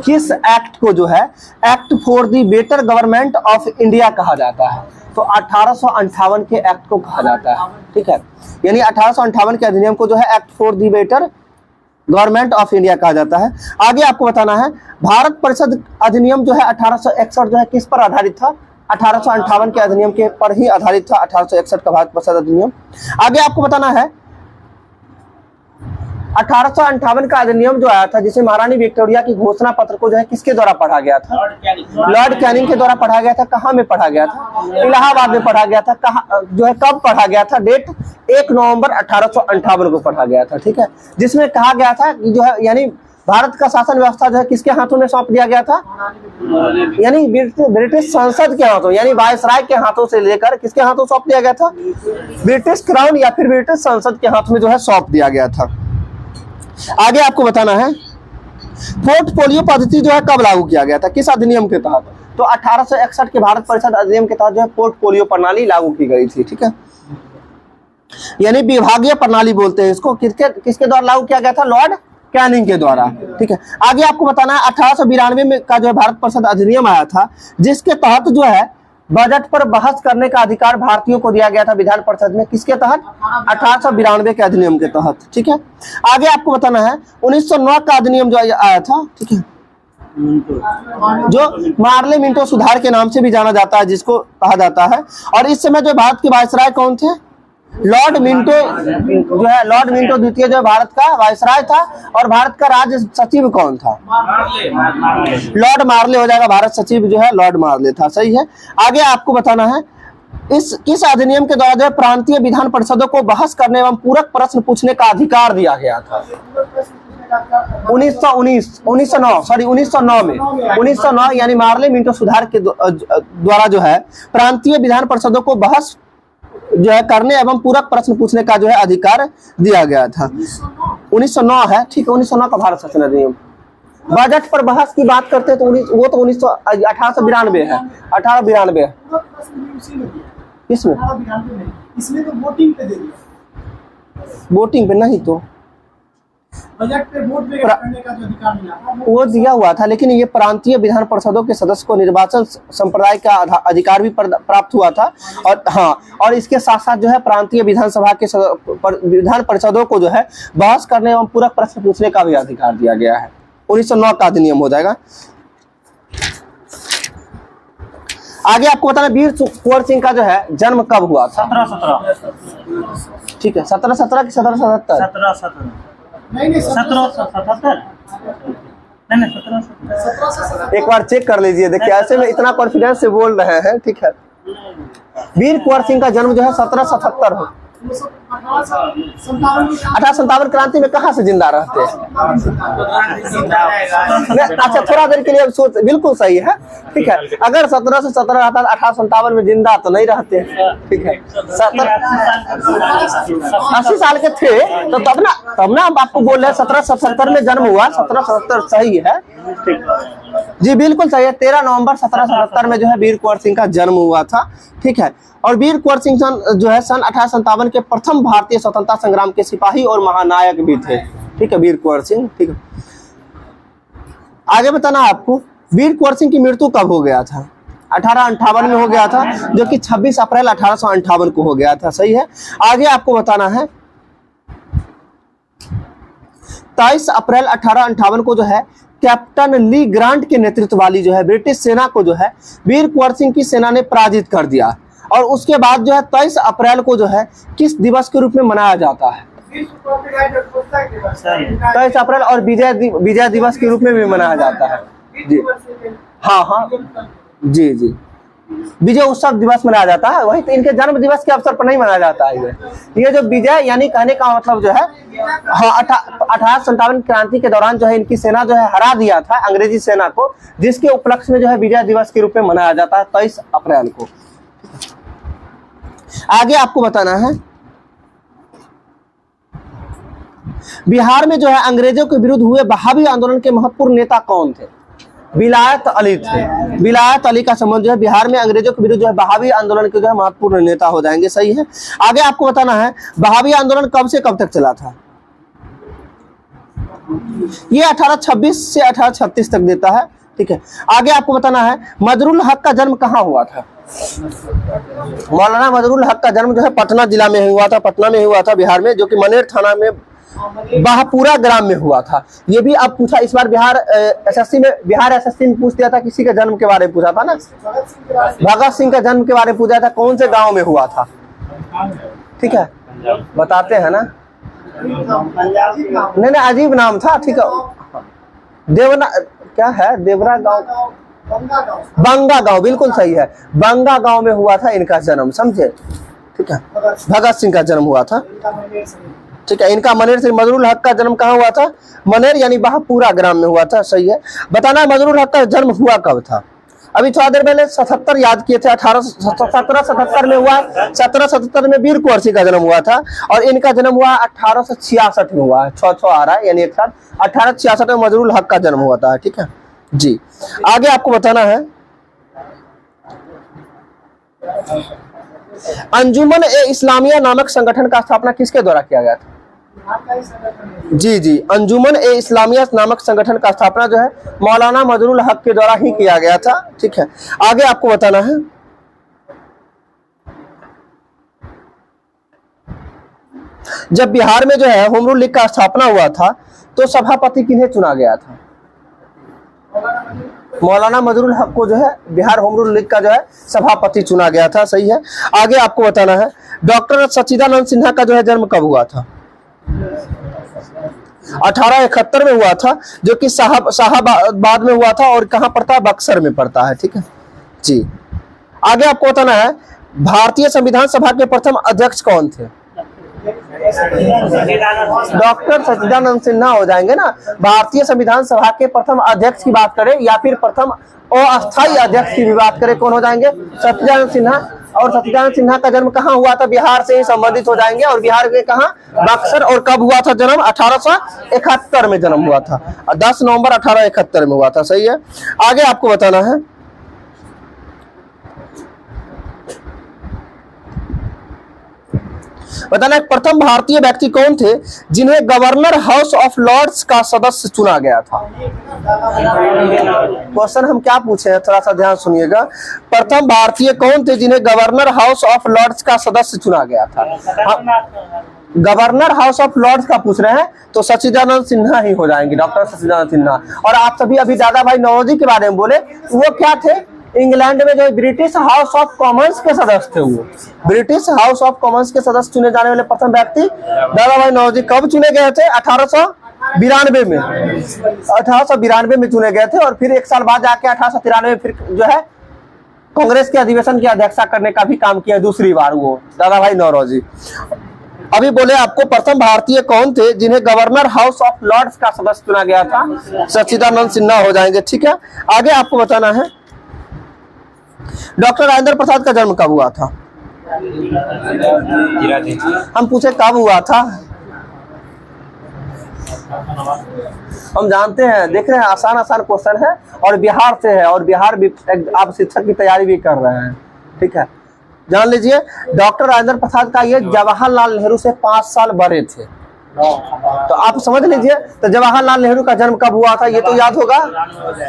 किस एक्ट को जो है act for the better government of India कहा जाता है? तो 1858 के एक्ट को कहा जाता है, ठीक है। यानी 1858 के अधिनियम को जो है act for the better government of India कहा जाता है। आगे आपको बताना है, भारत परिषद अधिनियम जो है 1861 जो है किस पर आधारित था? 1858 के अधिनियम के पर ही आधारित था 1861 का भारत परिषद अधिनियम। आगे आपको बताना है, 1858 का अधिनियम जो आया था, जिसे महारानी विक्टोरिया की घोषणा पत्र को जो है किसके द्वारा पढ़ा गया था? लॉर्ड कैनिंग के द्वारा पढ़ा गया था। कहाँ में पढ़ा गया था? इलाहाबाद में पढ़ा गया था। कहाँ जो है कब पढ़ा गया था? डेट 1 नवंबर 1858 को पढ़ा गया था, ठीक है। जिसमें कहा गया था कि जो है यानी भारत का शासन व्यवस्था जो है किसके हाथों में सौंप दिया गया था? यानी ब्रिटिश संसद के हाथों, यानी वायसराय के हाथों से लेकर किसके हाथों सौंप दिया गया था? ब्रिटिश क्राउन या फिर ब्रिटिश संसद के हाथ में जो है सौंप दिया गया था। आगे आपको बताना है, पोर्टफोलियो पद्धति जो है कब लागू किया गया था, किस अधिनियम के तहत? तो 1861 के भारत परिषद अधिनियम के तहत जो है पोर्टफोलियो प्रणाली लागू की गई थी, ठीक है। यानी विभागीय प्रणाली बोलते हैं इसको। किसके द्वारा लागू किया गया था? लॉर्ड कैनिंग के द्वारा, ठीक है। आगे आपको बताना है 1892 में का जो है भारत परिषद अधिनियम आया था, जिसके तहत जो है बजट पर बहस करने का अधिकार भारतीयों को दिया गया था विधान परिषद में। किसके तहत? 1892 के अधिनियम के तहत, ठीक है। आगे आपको बताना है 1909 का अधिनियम जो आया था, ठीक है, जो मार्ले मिंटो सुधार के नाम से भी जाना जाता है, जिसको कहा जाता है। और इस समय जो भारत के वायसराय कौन थे? लॉर्ड मिंटो जो है, लॉर्ड मिंटो द्वितीय जो भारत का वायसराय था। और भारत का राज्य सचिव कौन था? लॉर्ड मार्ले हो जाएगा। भारत सचिव जो है लॉर्ड मार्ले था, सही है। आगे आपको बताना है किस अधिनियम के द्वारा जो है प्रांतीय विधान परिषदों को बहस करने एवं पूरक प्रश्न पूछने का अधिकार दिया गया था? 1909 में 1909 यानी मार्ले मिंटो सुधार के द्वारा जो है प्रांतीय विधान परिषदों को बहस जो है करने एवं पूरक प्रश्न पूछने का जो है अधिकार दिया गया था। 1909 है, ठीक है। 1909 का भारत शासन अधिनियम। बजट पर बहस की बात करते हैं तो वो तो 1892 है। 1892 है। किसमें? इसमें तो वोटिंग पे दे दिया, वोटिंग पे नहीं, तो बजट पे वोट करने का जो अधिकार मिला था वो दिया हुआ था। लेकिन ये प्रांतीय विधान परिषदों के सदस्य को निर्वाचन संप्रदाय का अधिकार भी प्राप्त हुआ था। और हाँ, और इसके साथ साथ जो है प्रांतीय विधानसभा के विधान परिषदों को जो है बहस करने एवं पूरक प्रश्न पूछने का भी अधिकार दिया गया है। 1909 का अधिनियम हो जाएगा। आगे आपको बताना वीर कुंवर सिंह का जो है जन्म कब हुआ था? 1717, ठीक है। 1717 की 1777? 1717 नहीं 1777 नहीं 1777। एक बार चेक कर लीजिए। देखिए ऐसे में इतना कॉन्फिडेंस से बोल रहे हैं, ठीक है। वीर कुंवर सिंह का जन्म जो है 1777 हो। 1857 क्रांति में कहाँ से जिंदा रहते हैं? अच्छा, थोड़ा देर के लिए अब सोच, बिल्कुल सही है, ठीक है। अगर 1717 रहता 1857 में जिंदा तो नहीं रहते, ठीक है। 80 साल के थे तो तब ना हम आपको बोल रहे हैं 1777 में जन्म हुआ। 1777 सही है, ठीक जी, बिल्कुल सही है। 13 नवंबर 1777 में जो है वीर कुंवर सिंह का जन्म हुआ था, ठीक है। और वीर कुंवर सिंह जो है सन 1857 के प्रथम भारतीय स्वतंत्रता संग्राम के सिपाही और महानायक भी थे, ठीक है, वीर कुंवर सिंह, ठीक है। आगे बताना आपको वीर कुंवर सिंह की मृत्यु कब हो गया था? 1858 में हो गया था, जो कि 26 अप्रैल 1858 को हो गया था, सही है। आगे आपको बताना है 23 अप्रैल 1858 को जो है कैप्टन ली ग्रांट के नेतृत्व वाली जो है ब्रिटिश सेना को जो है वीर कुंवर सिंह की सेना ने पराजित कर दिया। और उसके बाद जो है 23 अप्रैल को जो है किस दिवस के रूप में मनाया जाता है? 23 अप्रैल और विजय दिवस के रूप में भी मनाया जाता है जी। हाँ, जी जी, विजय उत्सव दिवस मनाया जाता है। वही तो इनके जन्म दिवस के अवसर पर नहीं मनाया जाता है ये जो विजय, यानी कहने का मतलब जो है, हाँ, 1857 क्रांति के दौरान जो है इनकी सेना जो है हरा दिया था अंग्रेजी सेना को, जिसके उपलक्ष्य में जो है विजय दिवस के रूप में मनाया जाता है 23 अप्रैल को। आगे आपको बताना है बिहार में जो है अंग्रेजों के विरुद्ध हुए बहावी आंदोलन के महत्वपूर्ण नेता कौन थे? विलायत अली थे। विलायत अली का संबंध जो है बिहार में अंग्रेजों के विरुद्ध जो है बहावी आंदोलन के जो है महत्वपूर्ण नेता हो जाएंगे, सही है। आगे आपको बताना है बहावी आंदोलन कब से कब तक चला था? ये 1826 से 1836 तक देता है, ठीक है। आगे आपको बताना है मजरुल हक का जन्म कहाँ हुआ था? मौलाना मजरुल हक का जन्म जो है पटना जिला में हुआ था, पटना में हुआ था बिहार में, जो कि मनेर थाना में बाहपुरा ग्राम में हुआ था। ये भी अब पूछा इस बार बिहार एसएससी में पूछ दिया था, किसी के जन्म के बारे में पूछा था ना, भगत सिंह का जन्म के बारे में पूछा था, कौन से गांव में हुआ था, ठीक है, बताते हैं ना। नहीं, अजीब नाम था, ठीक है। देवना क्या है? देवरा गांव, बंगा गांव, बिल्कुल सही है। बंगा गांव में हुआ था इनका जन्म, समझे, ठीक है। भगत सिंह का जन्म हुआ था, ठीक है। इनका मनेर से मजरुल हक का जन्म कहाँ हुआ था? मनेर यानी बाहपुरा ग्राम में हुआ था, सही है। बताना मजरुल हक का जन्म हुआ कब था? अभी थोड़ा देर पहले 77 याद किए थे, 1777 में हुआ है। 1777 में वीर कुंवर सिंह का जन्म हुआ था और इनका जन्म हुआ 1866 में हुआ है। 6 आ रहा है यानी एक साथ 1866 में मजरूल हक का जन्म हुआ था। ठीक है जी, आगे आपको बताना है अंजुमन ए इस्लामिया नामक संगठन का स्थापना किसके द्वारा किया गया था? जी जी, अंजुमन ए इस्लामिया नामक संगठन का स्थापना जो है मौलाना मजरूल हक के द्वारा ही किया गया था। ठीक है, आगे आपको बताना है जब बिहार में जो है होम रूल लीग का स्थापना हुआ था तो सभापति किन्हें चुना गया था? मौलाना मजरूल हक को जो है बिहार होम रूल लीग का जो है सभापति चुना गया था। सही है, आगे आपको बताना है डॉक्टर सच्चिदानंद सिन्हा का जो है जन्म कब हुआ था? 1871 में हुआ था, जो कि साहबाद में हुआ था और कहां पड़ता है? बक्सर में पड़ता है। ठीक है जी, आगे आपको बताना है भारतीय संविधान सभा के प्रथम अध्यक्ष कौन थे? डॉक्टर सच्चिदानंद सिन्हा हो जाएंगे ना। भारतीय संविधान सभा के प्रथम अध्यक्ष की बात करें या फिर प्रथम अस्थायी अध्यक्ष की भी बात करें, कौन हो जाएंगे? सच्चिदानंद सिन्हा। और सच्चिदानंद सिन्हा का जन्म कहाँ हुआ था? बिहार से ही संबंधित हो जाएंगे। और बिहार के कहाँ? बक्सर। और कब हुआ था जन्म? 1871 में जन्म हुआ था, 10 नवंबर 1871 में हुआ था। सही है, आगे आपको बताना है प्रथम भारतीय व्यक्ति कौन थे जिन्हें गवर्नर हाउस ऑफ लॉर्ड्स का सदस्य चुना गया था? क्वेश्चन हम क्या पूछे हैं, थोड़ा सा ध्यान सुनिएगा। प्रथम भारतीय कौन थे जिन्हें गवर्नर हाउस ऑफ लॉर्ड्स का सदस्य चुना गया था? गवर्नर हाउस ऑफ लॉर्ड्स का पूछ रहे हैं तो सच्चिदानंद सिन्हा ही हो जाएंगे, डॉक्टर सच्चिदानंद सिन्हा। और आप सभी अभी दादा भाई नौरोजी के बारे में बोले, वो क्या थे? इंग्लैंड में जो ब्रिटिश हाउस ऑफ कॉमन्स के सदस्य थे, वो ब्रिटिश हाउस ऑफ कॉमन्स के सदस्य चुने जाने वाले प्रथम व्यक्ति दादा भाई नौरोजी। कब चुने गए थे? 1892 में। 1892 में चुने गए थे और फिर एक साल बाद जाके 1893 में फिर जो है कांग्रेस के अधिवेशन की अध्यक्षता करने का भी काम किया दूसरी बार वो दादा भाई नौरोजी। अभी बोले आपको प्रथम भारतीय कौन थे जिन्हें गवर्नर हाउस ऑफ लॉर्ड्स का सदस्य चुना गया था? सच्चिदानंद सिन्हा हो जाएंगे। ठीक है, आगे आपको बताना है डॉक्टर राजेंद्र प्रसाद का जन्म कब हुआ था? हम पूछे कब हुआ था, हम जानते हैं, देख रहे हैं आसान आसान क्वेश्चन है और बिहार से है और बिहार भी आप शिक्षक की तैयारी भी कर रहे हैं। ठीक है, जान लीजिए डॉक्टर राजेंद्र प्रसाद का ये जवाहरलाल नेहरू से 5 साल बड़े थे, तो आप समझ लीजिए। तो जवाहरलाल नेहरू का जन्म कब हुआ था ये तो याद होगा।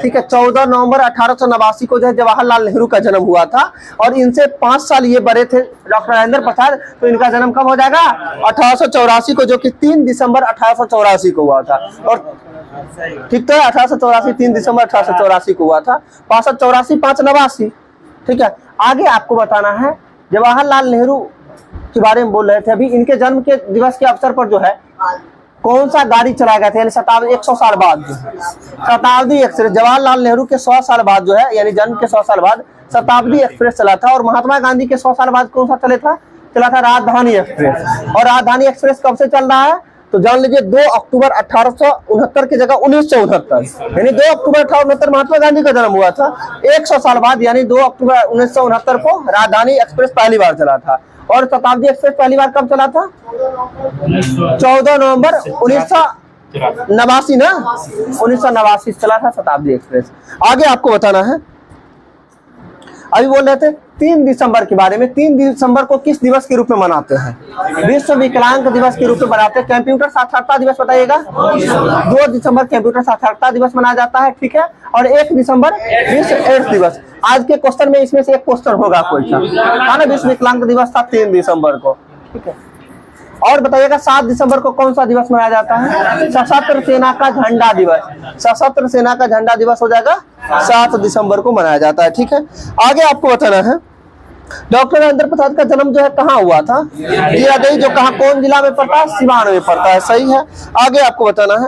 ठीक है, 14 नवंबर 1889 को जो है जवाहरलाल नेहरू का जन्म हुआ था और इनसे 5 साल ये बड़े थे डॉक्टर राजेंद्र प्रसाद। तो इनका जन्म कब हो जाएगा? 1884 को, जो कि 3 दिसंबर 1884 को हुआ था। और ठीक तो है, 1884 3 दिसंबर 1884 को हुआ था। 65 84 5 89। ठीक है, आगे आपको बताना है जवाहरलाल नेहरू के बारे में बोल रहे थे अभी। इनके जन्म के दिवस के अवसर पर जो है कौन सा गाड़ी चलाया गया था? यानी शताब्दी 100 साल बाद जो है शताब्दी एक्सप्रेस, जवाहरलाल नेहरू के 100 साल बाद जो है यानी जन्म के 100 साल बाद शताब्दी एक्सप्रेस चला था। और महात्मा गांधी के 100 साल बाद कौन सा चला था राजधानी एक्सप्रेस। और राजधानी एक्सप्रेस कब से चल रहा है तो जान लीजिए 2 अक्टूबर 1869 की जगह 1969, यानी 2 अक्टूबर 1869 महात्मा गांधी का जन्म हुआ था। 100 साल बाद यानी 2 अक्टूबर 1969 को राजधानी एक्सप्रेस पहली बार चला था। और शताब्दी एक्सप्रेस पहली बार कब चला था? 14 नवंबर 1989 ना, 1989 चला था शताब्दी एक्सप्रेस। आगे आपको बताना है, अभी बोल रहे थे 3 दिसंबर के बारे में। 3 दिसंबर को किस दिवस के रूप में मनाते हैं? विश्व विकलांग दिवस के रूप में मनाते हैं। कंप्यूटर साक्षरता दिवस बताइएगा। 2 दिसंबर कंप्यूटर साक्षरता दिवस मनाया जाता है। ठीक है, और 1 दिसंबर विश्व एड्स दिवस। आज के क्वेश्चन में इसमें से एक क्वेश्चन होगा कोई सा, ना विश्व विकलांग दिवस था 3 दिसंबर को। ठीक है, और बताइएगा 7 दिसंबर को कौन सा दिवस मनाया जाता है? सशस्त्र सेना का झंडा दिवस। सशस्त्र सेना का झंडा दिवस हो जाएगा 7 दिसंबर को मनाया जाता है। ठीक है, आगे आपको बताना है डॉक्टर राजेंद्र प्रसाद का जन्म जो है कहाँ हुआ था? जीरादेई, जो कहाँ कौन जिला में पड़ता है? सिवान में पड़ता है। सही है, आगे आपको बताना है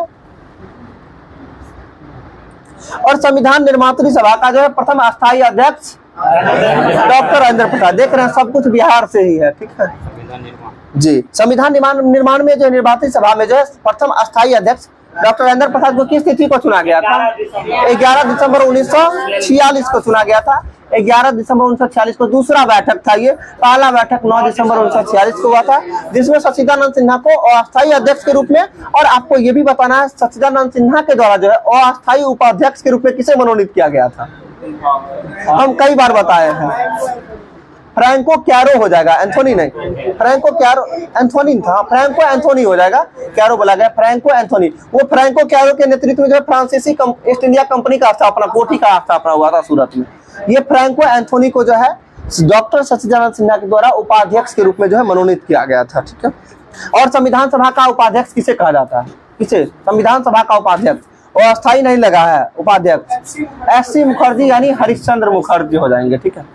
और संविधान निर्मात्री सभा का जो है प्रथम अस्थायी अध्यक्ष डॉक्टर राजेंद्र प्रसाद। देख रहे हैं सब कुछ बिहार से ही है। ठीक है जी, संविधान निर्माण में जो निर्वाचित सभा में जो है प्रथम अस्थायी अध्यक्ष डॉक्टर राजेंद्र प्रसाद को किस तिथि को चुना गया था? 11 दिसंबर 1946 को चुना गया था। 11 दिसंबर 1946 को दूसरा बैठक था ये। पहला बैठक 9 दिसंबर 1946 को हुआ था, जिसमें सच्चिदानंद सिन्हा को अस्थायी अध्यक्ष के रूप में, और आपको ये भी बताना है सच्चिदानंद सिन्हा के द्वारा जो है अस्थायी उपाध्यक्ष के रूप में किसे मनोनीत किया गया था? हम कई बार बताए हैं, फ्रैंको क्यारो हो जाएगा, एंथोनी नहीं। फ्रैंको क्यारो एंथोनी था, फ्रैंको एंथोनी हो जाएगा, क्यारो बोला गया, फ्रैंको एंथोनी। वो फ्रैंको क्यारो के नेतृत्व में जो है फ्रांसीसी ईस्ट इंडिया कंपनी का स्थापना, कोठी का स्थापना हुआ था सूरत में। ये फ्रैंको एंथोनी को जो है डॉक्टर सच्चिदानंद सिन्हा के द्वारा उपाध्यक्ष के रूप में जो है मनोनीत किया गया था, ठीक है। और संविधान सभा का उपाध्यक्ष किसे कहा जाता है? किसे? संविधान सभा का उपाध्यक्ष, और अस्थायी नहीं लगा है उपाध्यक्ष, एससी मुखर्जी यानी हरिश्चंद्र मुखर्जी हो जाएंगे, ठीक है।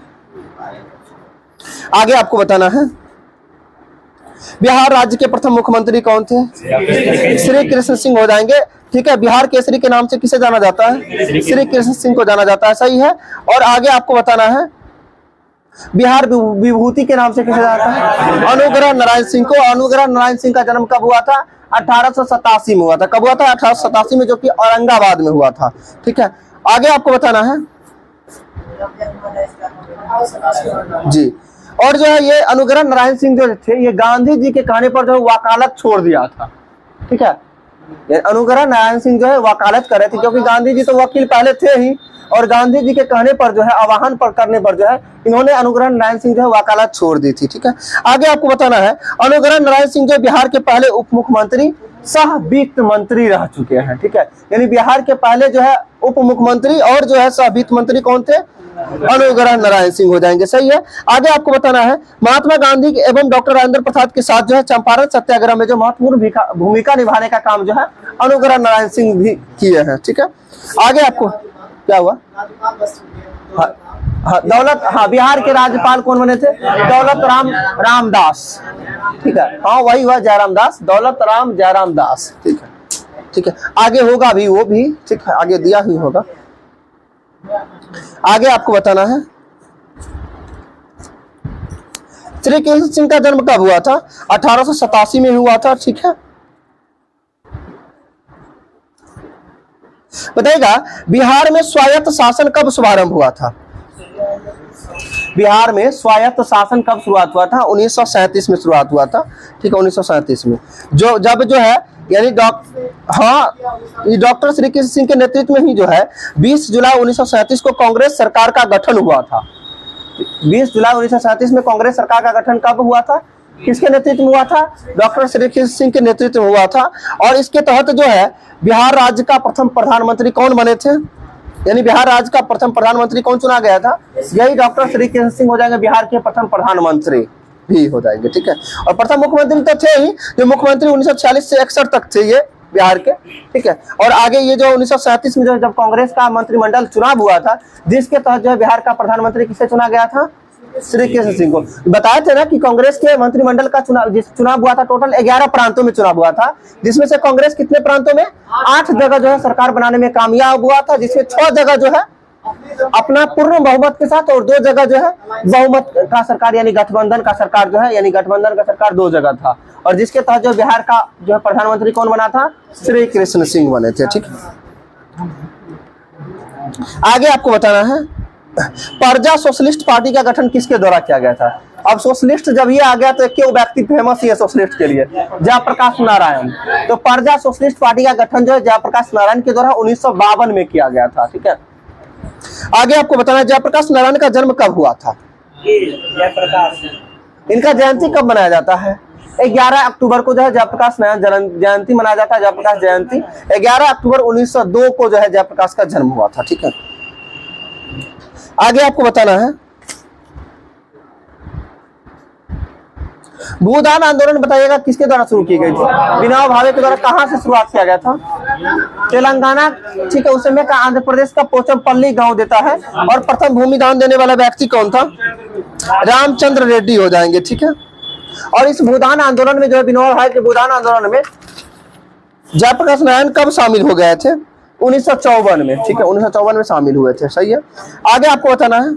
आगे आपको बताना है बिहार राज्य के प्रथम मुख्यमंत्री कौन थे? श्री कृष्ण सिंह हो जाएंगे, ठीक है। बिहार केसरी के नाम से किसे जाना जाता है? श्री कृष्ण सिंह को जाना जाता है, सही है। और आगे आपको बताना है बिहार विभूति के नाम से किसे जाना जाता है? अनुग्रह नारायण सिंह को। अनुग्रह नारायण सिंह का जन्म कब हुआ था? 1887 में हुआ था। कब हुआ था? 1887 में, जो कि औरंगाबाद में हुआ था, ठीक है। आगे आपको बताना है जी। और जो है ये अनुग्रह नारायण सिंह जो थे, ये गांधी जी के कहने पर जो है वकालत छोड़ दिया था, ठीक है। ये अनुग्रह नारायण सिंह जो है वकालत कर रहे थे, क्योंकि गांधी जी तो वकील पहले थे ही, और गांधी जी के कहने पर जो है, आह्वान पर करने पर जो है, इन्होंने अनुग्रह नारायण सिंह जो है वकालत छोड़ दी थी, ठीक है। आगे आपको बताना है अनुग्रह नारायण सिंह जो बिहार के पहले उप मुख्यमंत्री सह वित्त मंत्री रह चुके हैं, ठीक है। यानी बिहार के पहले जो है उप मुख्यमंत्री और जो है सह वित्त मंत्री कौन थे? अनुग्रह नारायण सिंह हो जाएंगे, सही है। आगे आपको बताना है महात्मा गांधी एवं डॉक्टर राजेंद्र प्रसाद के साथ जो है चंपारण सत्याग्रह में जो महत्वपूर्ण भूमिका निभाने का काम जो है अनुग्रह नारायण सिंह भी किए हैं, ठीक है। आगे आपको क्या हुआ? दौलत, हाँ, बिहार के राज्यपाल कौन बने थे? दौलत राम रामदास, ठीक है। हाँ, वही हुआ, जयराम दास, दौलत राम जयराम दास, ठीक है, ठीक है। आगे होगा भी वो भी, ठीक है, आगे दिया ही होगा। आगे आपको बताना है श्री कृष्ण सिंह का जन्म कब हुआ था? 1887 में हुआ था, ठीक है। बताइएगा बिहार में स्वायत्त शासन कब शुभारंभ हुआ था? बिहार में स्वायत्त शासन कब शुरुआत हुआ था? 1937 में शुरुआत हुआ था, ठीक है, 1937 में। जब जो है यानी डॉक्टर श्री कृष्ण सिंह के नेतृत्व में ही जो है 20 जुलाई 1937 को कांग्रेस सरकार का गठन हुआ था। 20 जुलाई 1937 में कांग्रेस सरकार का गठन कब हुआ था? किसके नेतृत्व में हुआ था? डॉक्टर श्री कृष्ण सिंह के नेतृत्व में हुआ था। और इसके तहत जो है बिहार राज्य का प्रथम प्रधानमंत्री कौन बने थे? यानी बिहार राज्य का प्रथम प्रधानमंत्री कौन चुना गया था? यही डॉक्टर श्री कृष्ण सिंह हो जाएंगे, बिहार के प्रथम प्रधानमंत्री भी हो जाएंगे, ठीक है। और प्रथम मुख्यमंत्री तो थे ही, जो मुख्यमंत्री 1946 से 61 तक थे ये बिहार के, ठीक है। और आगे ये जो 1937 में जो जब कांग्रेस का मंत्रिमंडल चुनाव हुआ था, जिसके तहत जो है बिहार का प्रधानमंत्री किसे चुना गया था? श्री कृष्ण सिंह को। बताए थे ना कि कांग्रेस के मंत्रिमंडल का चुनाव हुआ था, टोटल 11 प्रांतों में चुनाव हुआ था, जिसमें से कांग्रेस कितने प्रांतों में? 8 जगह जो है सरकार बनाने में कामयाब हुआ था, जिसमें 6 जगह जो है अपना पूर्ण बहुमत के साथ, और 2 जगह जो है बहुमत का सरकार यानी गठबंधन का सरकार जो है, यानी गठबंधन का सरकार 2 जगह था। और जिसके तहत जो बिहार का जो है प्रधानमंत्री कौन बना था? श्री कृष्ण सिंह बने थे, ठीक है। आगे आपको बताना है प्रजा सोशलिस्ट पार्टी का गठन किसके द्वारा किया गया था? अब सोशलिस्ट जब ये आ गया तो क्यों व्यक्ति फेमस ही है सोशलिस्ट के लिए? जयप्रकाश नारायण। तो प्रजा सोशलिस्ट पार्टी का गठन जो है जयप्रकाश नारायण के द्वारा 1952 में किया गया था, ठीक है। आगे आपको बताना है जयप्रकाश नारायण का जन्म कब हुआ था? जयप्रकाश। इनका जयंती कब मनाया जाता है? 11 अक्टूबर को जो है जयप्रकाश नारायण जयंती मनाया जाता है, जयप्रकाश जयंती। 11 अक्टूबर 1902 को जो है जयप्रकाश का जन्म हुआ था, ठीक है। आगे आपको बताना है भूदान आंदोलन बताइएगा किसके द्वारा शुरू की गई थी? विनोबा भावे के द्वारा। कहां से शुरुआत किया गया था? तेलंगाना, ठीक है। उस समय का आंध्र प्रदेश का पोचमपल्ली गांव देता है। और प्रथम भूमि दान देने वाला व्यक्ति कौन था? रामचंद्र रेड्डी हो जाएंगे, ठीक है। और इस भूदान आंदोलन में जो है विनोबा भावे के भूदान आंदोलन में जयप्रकाश नारायण कब शामिल हो गए थे? 1954 में, ठीक है, 1954 में शामिल हुए थे, सही है। आगे आपको बताना है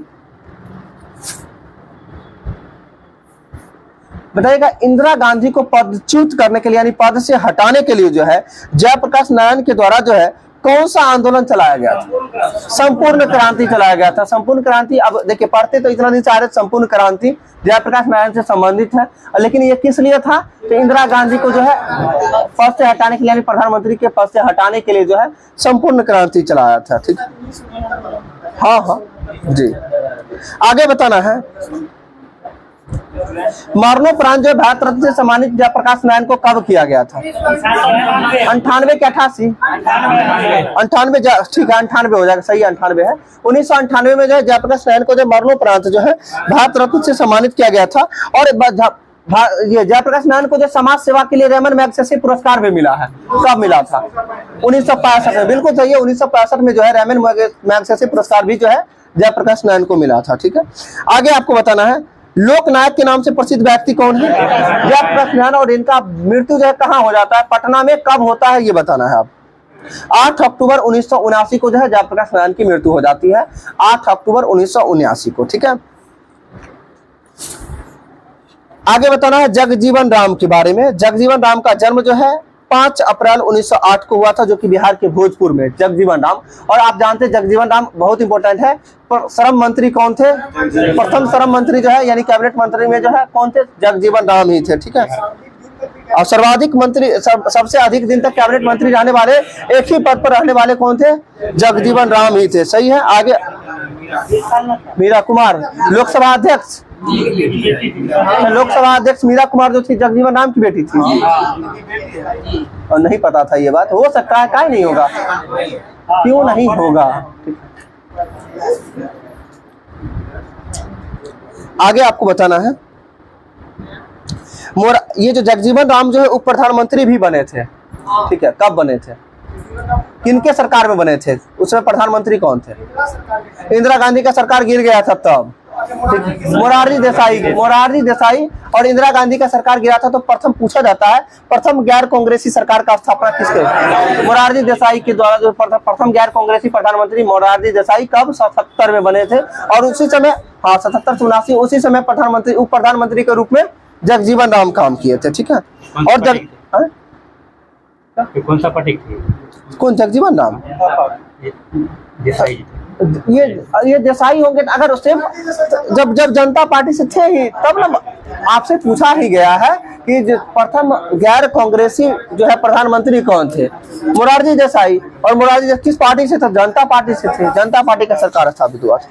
बताइएगा, इंदिरा गांधी को पदच्युत करने के लिए यानी पद से हटाने के लिए जो है जयप्रकाश नारायण के द्वारा जो है कौन सा आंदोलन चलाया गया था? संपूर्ण क्रांति चलाया गया था। संपूर्ण क्रांति, अब देखिए पढ़ते तो इतना नहीं चाह रहे, संपूर्ण क्रांति जयप्रकाश नारायण से संबंधित है, लेकिन ये किस लिए था? तो इंदिरा गांधी को जो है पद से हटाने के लिए यानी प्रधानमंत्री के पद से हटाने के लिए जो है संपूर्ण क्रांति चलाया था। ठीक, हाँ हाँ जी। आगे बताना है, मरणोपरांत जो भारत रत्न से सम्मानित जयप्रकाश नारायण को कब किया गया था? 98 के 88? 98, ठीक है 98 हो जाएगा, सही 98 है। 1998 में जो है जयप्रकाश नारायण को जो मरणोपरांत जो है भारत रत्न से सम्मानित किया गया था। और ये जयप्रकाश नारायण को जो समाज सेवा के लिए रेमन मैग्सेसे पुरस्कार भी मिला है। कब मिला था? 1965 में, बिल्कुल सही है। 1965 में जो है रेमन मैग्सेसे पुरस्कार भी जो है जयप्रकाश नारायण को मिला था। ठीक है, आगे आपको बताना है, लोकनायक के नाम से प्रसिद्ध व्यक्ति कौन है? जयप्रकाश नारायण। और इनका मृत्यु जो है कहाँ हो जाता है? पटना में। कब होता है ये बताना है आप। 8 अक्टूबर 1979 को जो है जयप्रकाश नारायण की मृत्यु हो जाती है, 8 अक्टूबर 1979 को। ठीक है, आगे बताना है जगजीवन राम के बारे में। जगजीवन राम का जन्म जो है 5 अप्रैल 1908 को हुआ था, जो कि बिहार के भोजपुर में। जगजीवन राम, और आप जानते हैं जगजीवन राम बहुत इंपॉर्टेंट है। श्रम मंत्री कौन थे? प्रथम श्रम मंत्री जो है यानी कैबिनेट मंत्री में जो है कौन थे? जगजीवन राम ही थे। ठीक है, और सर्वाधिक मंत्री, सबसे अधिक दिन तक कैबिनेट मंत्री रहने वाले, एक ही पद पर रहने वाले कौन थे? जगजीवन राम ही थे। सही है। आगे मीरा कुमार, लोकसभा अध्यक्ष। लोकसभा अध्यक्ष मीरा कुमार जो थी जगजीवन राम की बेटी थी। और नहीं पता था ये बात? हो सकता है, क्या नहीं होगा, क्यों नहीं होगा। आगे आपको बताना है, ये जो जगजीवन राम जो है उप प्रधानमंत्री भी बने थे। ठीक है, कब बने थे? किनके सरकार में बने थे? उसमें प्रधानमंत्री कौन थे? इंदिरा गांधी का सरकार गिर गया था तब। मोरारजी देसाई और इंदिरा गांधी का सरकार गिरा था। तो प्रथम पूछा जाता है, प्रथम गैर कांग्रेसी सरकार का स्थापना किसके? मोरारजी देसाई के द्वारा। जो प्रथम गैर कांग्रेसी प्रधानमंत्री मोरारजी देसाई कब? 77 में बने थे। और उसी समय, हाँ 77 से 79, उसी समय प्रधानमंत्री, उप प्रधानमंत्री के रूप में जगजीवन राम काम किए थे। ठीक है, और कौन सा पार्टी थी? कौन? जगजीवन राम, देसाई। ये देसाई होंगे। अगर उससे जब जनता पार्टी से थे ही तब ना आपसे पूछा ही गया है कि प्रथम गैर कांग्रेसी जो है प्रधानमंत्री कौन थे? मोरारजी देसाई। और मोरारजी किस पार्टी से थे? जनता पार्टी से थे। जनता पार्टी का सरकार स्थापित हुआ था।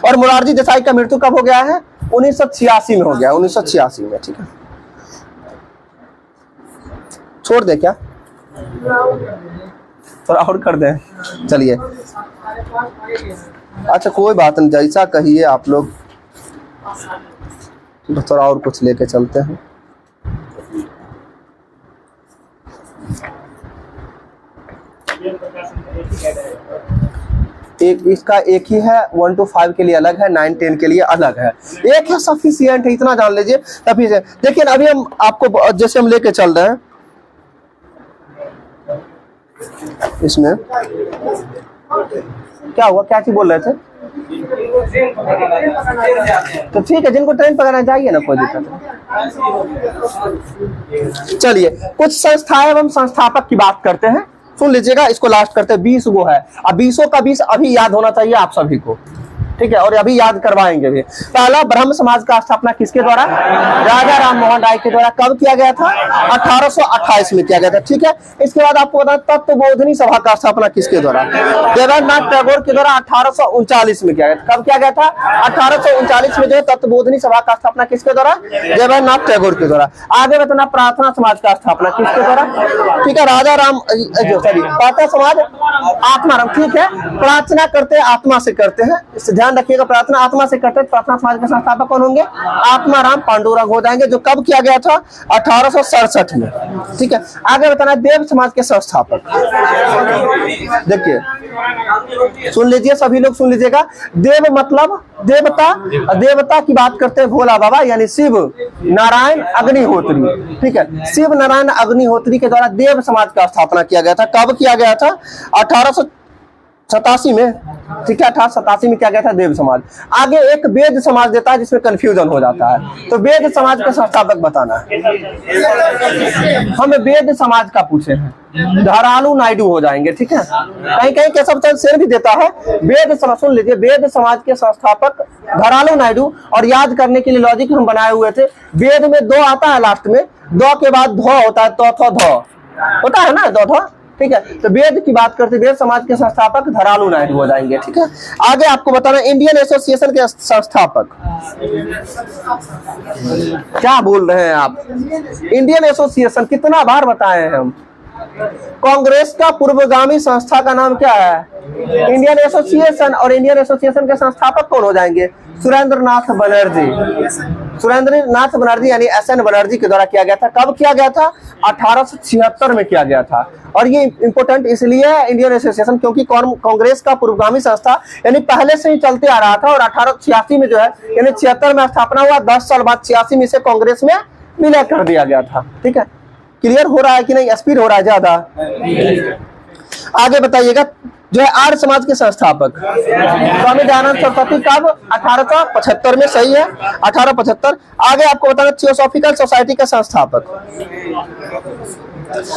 और मोरारजी देसाई का मृत्यु कब हो गया है? 1986 में हो गया, 1986 में। ठीक है, छोड़ दे क्या, थोड़ा और कर दें? चलिए, अच्छा कोई बात नहीं, जैसा कहिए आप लोग। थोड़ा और कुछ लेके चलते हैं। एक इसका एक ही है, 1 to 5 के लिए अलग है, 9 10 के लिए अलग है। एक है, सफिशिएंट है, इतना जान लीजिए। देखिए अभी हम आपको जैसे हम लेके चल रहे हैं इसमें क्या हुआ, क्या चीज बोल रहे थे? तो ठीक है, जिनको ट्रेन पकड़ना चाहिए ना, कोई दिक्कत नहीं। चलिए, कुछ संस्थाएं एवं संस्थापक की बात करते हैं, सुन लीजिएगा। इसको लास्ट करते हैं। 20 गो है, अब 20 का 20 अभी याद होना चाहिए आप सभी को। ठीक है, और अभी याद करवाएंगे भी। पहला, ब्रह्म समाज का स्थापना किसके द्वारा? राजा राम मोहन राय के द्वारा। कब किया गया था? 1828 में किया गया था। ठीक है, इसके बाद आपको बता, तत्वबोधिनी सभा का स्थापना किसके द्वारा? देवेंद्रनाथ टैगोर के द्वारा 1839 में किया गया था। कब किया गया था? 1839 में जो है तत्वबोधिनी सभा का स्थापना किसके द्वारा? देवेंद्रनाथ टैगोर के द्वारा। आगे बताना, प्रार्थना समाज का स्थापना किसके द्वारा? ठीक है, राजा राम, प्रार्थना समाज आत्माराम। ठीक है, प्रार्थना करते आत्मा से करते हैं, ध्यान रखिएगा। प्रार्थना आत्मा से करते, प्रार्थना समाज के संस्थापक कौन होंगे? आत्माराम पांडुरंग हो जाएंगे, जो कब किया गया था? 1867 में। ठीक है, आगे बताना, देव समाज के संस्थापक। देखिए, सुन लीजिए, सभी लोग सुन लीजिएगा। देव मतलब देवता, देवता की बात करते हैं भोला बाबा यानी शिव नारायण अग्निहोत्री। ठीक है, शिव नारायण अग्निहोत्री के द्वारा देव समाज का स्थापना किया गया था। कब किया गया था? 1887 में। ठीक है। 1887 में किया गया था देव समाज। आगे एक वेद समाज देता है जिसमें कंफ्यूजन हो जाता है, तो वेद समाज के संस्थापक बताना है। हम वेद समाज का पूछे हैं, धरालू नायडू हो जाएंगे, ठीक है। कहीं कहीं केशव चंद्र सेन भी देता है। वेद समाज, सुन लीजिए, वेद समाज के संस्थापक धरालू नायडू। और याद करने के लिए लॉजिक हम बनाए हुए थे, वेद में दो आता है लास्ट में, दो के बाद धो होता है, तो थो धो होता है ना, दो धो, ठीक है। तो वेद की बात करते, वेद समाज के संस्थापक धरालू नायडू हो जाएंगे, ठीक है। आगे आपको बताना, इंडियन एसोसिएशन के संस्थापक क्या बोल रहे हैं आप? इंडियन एसोसिएशन कितना बार बताए हैं हम। कांग्रेस का पूर्वगामी संस्था का नाम क्या है? Indian association. और इंडियन एसोसिएशन के संस्थापक कौन हो जाएंगे? सुरेंद्र नाथ बनर्जी। सुरेंद्र नाथ बनर्जी यानी SN बनर्जी के द्वारा किया गया था। कब किया गया था? 1876 में किया गया था। और ये इंपोर्टेंट इसलिए है इंडियन एसोसिएशन क्योंकि कांग्रेस का पूर्वगामी संस्था यानी पहले से ही चलते आ रहा था। और 1886 में जो है यानी 76 में स्थापना हुआ, 10 साल बाद 86 में इसे कांग्रेस में विलय कर दिया गया था, ठीक है। क्लियर हो रहा है कि नहीं? स्पीड हो रहा है ज्यादा? आगे बताइएगा, जो है आर्य समाज के संस्थापक स्वामी दयानंद सरस्वती। कब? 1875 में, सही है, 1875। आगे आपको बताना, थियोसॉफिकल सोसाइटी का संस्थापक।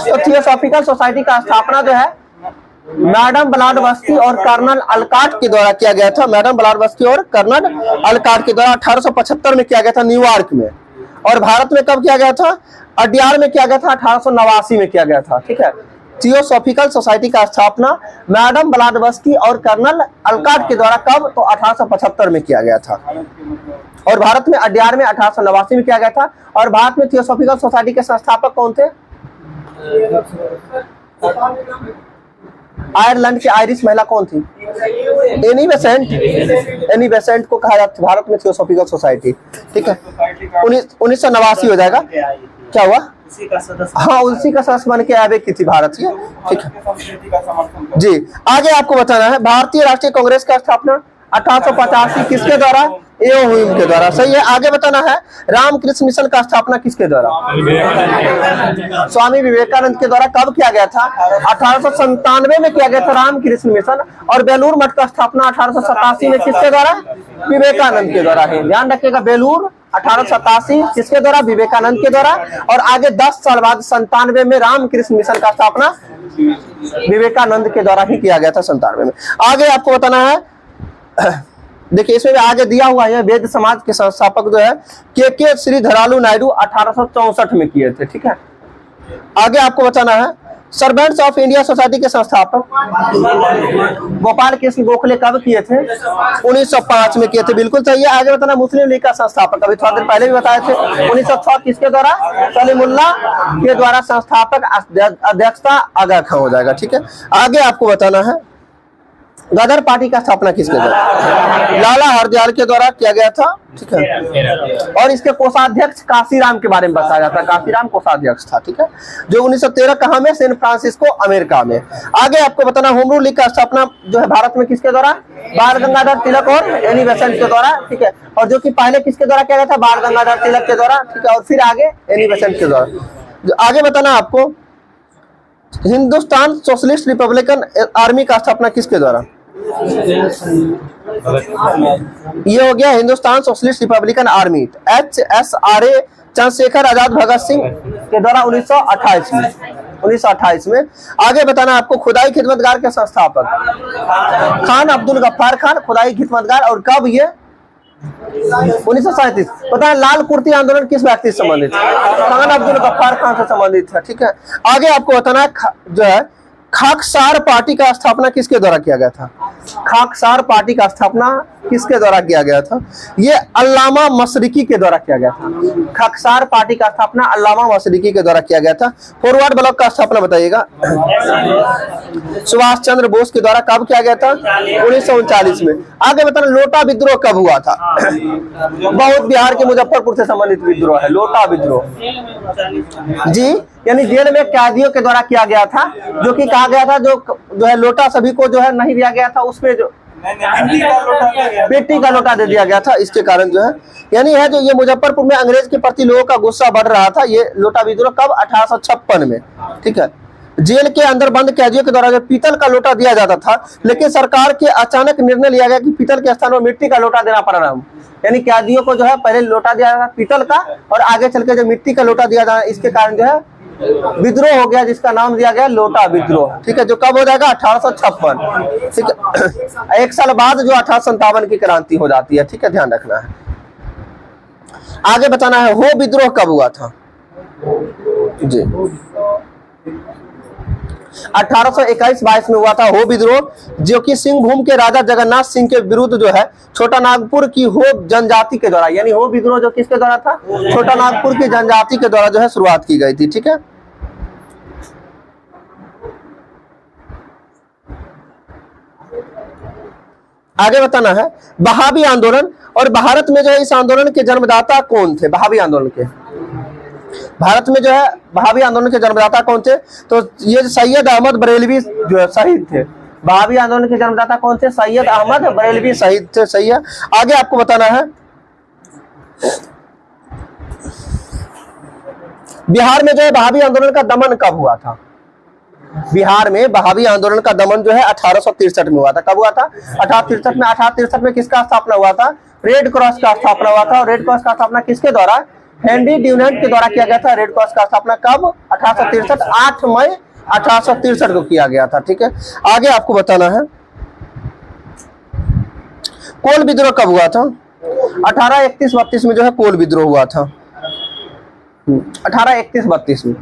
तो थियोसॉफिकल सोसाइटी का स्थापना जो है मैडम ब्लाडवस्की और कर्नल अलकाट के द्वारा किया गया था। मैडम ब्लाडवस्की और कर्नल अलकाट के द्वारा 1875 में किया गया था न्यूयॉर्क में। और भारत में कब किया गया था? अड्यार में किया गया था, 1889 में किया गया था, ठीक है। थियोसॉफिकल सोसाइटी का स्थापना मैडम ब्लाडवस्की और कर्नल अलकाट के द्वारा कब? तो 1875 में किया गया था। और भारत में अड्यार में 1889 में किया गया था। और भारत में थियोसॉफिकल सोसाइटी के संस्थापक कौन थे? आयरलैंड की आयरिश महिला कौन थी? Annie Besant. एनी बेसेंट को कहा जाता है भारत में थियोसॉफिकल सोसाइटी, ठीक है। 1989 हो जाएगा। क्या हुआ? हाँ, उसी का सदस्य बन के आवे की थी भारत की, ठीक है जी। आगे आपको बताना है, भारतीय राष्ट्रीय कांग्रेस का स्थापना 1885 किसके द्वारा? एओ ह्यूम के द्वारा, सही है। आगे बताना है, रामकृष्ण मिशन का स्थापना किसके द्वारा? स्वामी विवेकानंद के द्वारा। कब किया गया था? 1897 में किया गया था रामकृष्ण मिशन। और बेलूर मठ का स्थापना 1887 में किसके द्वारा? विवेकानंद के द्वारा है। ध्यान रखिएगा, बेलूर 1887 किसके द्वारा? विवेकानंद के द्वारा। और आगे 10 साल बाद 97 में रामकृष्ण मिशन का स्थापना विवेकानंद के द्वारा ही किया गया था, 97 में। आगे आपको बताना है, देखिए इसमें भी आगे दिया हुआ है, वेद समाज के संस्थापक जो है के श्री धरालू नायडू 1864 में किए थे, ठीक है। आगे आपको बताना है, सर्वेंट्स ऑफ इंडिया सोसाइटी के संस्थापक गोपाल कृष्ण गोखले कब किए थे? 1905 में किए थे, बिल्कुल सही है। आगे बताना, मुस्लिम लीग का संस्थापक, अभी थोड़ा देर पहले भी बताए थे, 1906 किसके द्वारा? सलीमुल्लाह के द्वारा संस्थापक अध्यक्षता आगा खां हो जाएगा, ठीक है। आगे आपको बताना है, गदर पार्टी का स्थापना किसके द्वारा? लाला हरदयाल के द्वारा किया गया था, ठीक है। और इसके कोषाध्यक्ष काशीराम के बारे में बताया जाता है, काशीराम कोषाध्यक्ष था, ठीक है, जो 1913 कहाँ में? सैन फ्रांसिस्को अमेरिका में। आगे आपको बताना, होम रूल लीग का स्थापना जो है भारत में किसके द्वारा? बाल गंगाधर तिलक और एनी बेसेंट के द्वारा, ठीक है। और जो कि पहले किसके द्वारा किया गया था? बाल गंगाधर तिलक के द्वारा, ठीक है। और फिर आगे एनी बेसेंट के द्वारा। आगे बताना आपको, हिंदुस्तान सोशलिस्ट रिपब्लिकन आर्मी का स्थापना किसके द्वारा? ये हो गया Hindustan socialist republican army, HSRA, Chandrashekhar Azad Bhagat Singh के द्वारा 1928 में। आगे बताना आपको, खुदाई खिदमतगार के संस्थापक खान अब्दुल गफ्फार खान, खुदाई खिदमतगार। और कब ये? 1937। पता है लाल कुर्ती आंदोलन किस व्यक्ति से संबंधित है? खान अब्दुल गफ्फार खान से संबंधित है, ठीक है। आगे आपको बताना है, जो है खाकसार पार्टी का स्थापना किसके द्वारा किया गया था? खाकसार पार्टी का स्थापना किसके द्वारा किया गया था? ये अल्लामा मशरिकी के द्वारा किया गया था। खाकसार पार्टी का स्थापना अल्लामा मशरिकी के द्वारा किया गया था। फॉरवर्ड ब्लॉक का स्थापना बताइएगा। सुभाष चंद्र बोस के द्वारा कब किया गया था? 1939 में। आगे बताना, लोटा विद्रोह कब हुआ था? बहुत बिहार के मुजफ्फरपुर से संबंधित विद्रोह है लोटा विद्रोह जी, यानी जेल में कैदियों के द्वारा किया गया था, जो कि कहा गया था जो है लोटा सभी को जो है नहीं दिया गया था, उसमें जो मिट्टी का लोटा दे दिया गया था, इसके कारण जो है यानी है जो ये मुजफ्फरपुर में अंग्रेज के प्रति लोगों का गुस्सा बढ़ रहा था। ये लोटा विद्रोह कब? 1856 में, ठीक है। जेल के अंदर बंद कैदियों के द्वारा जो पीतल का लोटा दिया जाता था, लेकिन सरकार के अचानक निर्णय लिया गया कि पीतल के स्थान पर मिट्टी का लोटा देना पड़ रहा है। यानी कैदियों को जो है पहले लोटा दिया जाता पीतल का, और आगे चल के जो मिट्टी का लोटा दिया जाता, इसके कारण जो है विद्रोह हो गया, जिसका नाम दिया गया लोटा विद्रोह। ठीक है, जो कब हो जाएगा 1856। ठीक है, एक साल बाद जो 1857 की क्रांति हो जाती है। ठीक है, ध्यान रखना है। आगे बताना है हो विद्रोह कब हुआ था जी। 1821-22 में हुआ था हो विद्रोह, जो कि सिंहभूम के राजा जगन्नाथ सिंह के विरुद्ध जो है छोटा नागपुर की हो जनजाति के द्वारा, यानी हो विद्रोह जो किसके द्वारा था, छोटा नागपुर की जनजाति के द्वारा जो है शुरुआत की गई थी। ठीक है, आगे बताना है बहावी आंदोलन, और भारत में जो है इस आंदोलन के जन्मदाता कौन थे। बहावी आंदोलन के भारत में जो है बहावी आंदोलन के जन्मदाता कौन थे, तो ये सैयद अहमद बरेलवी जो है शहीद थे। बहावी आंदोलन के जन्मदाता कौन थे, सैयद अहमद बरेलवी शहीद थे। सही है, आगे आपको बताना है बिहार में जो है बहावी आंदोलन का दमन कब हुआ था। बिहार में बहावी आंदोलन का दमन जो है 1863 में हुआ था। कब हुआ था, 1863 में। 1863 में किसका स्थापना हुआ था, रेड क्रॉस का स्थापना हुआ था। और रेड क्रॉस का स्थापना किसके द्वारा, हेनरी ड्यूनेंट के द्वारा किया गया था। रेड क्रॉस का स्थापना कब, 1863, 8 मई 1863 को किया गया था। ठीक है, आगे आपको बताना है कोल विद्रोह कब हुआ था। 1831-32 में जो है कोल विद्रोह हुआ था। 1831-32 में।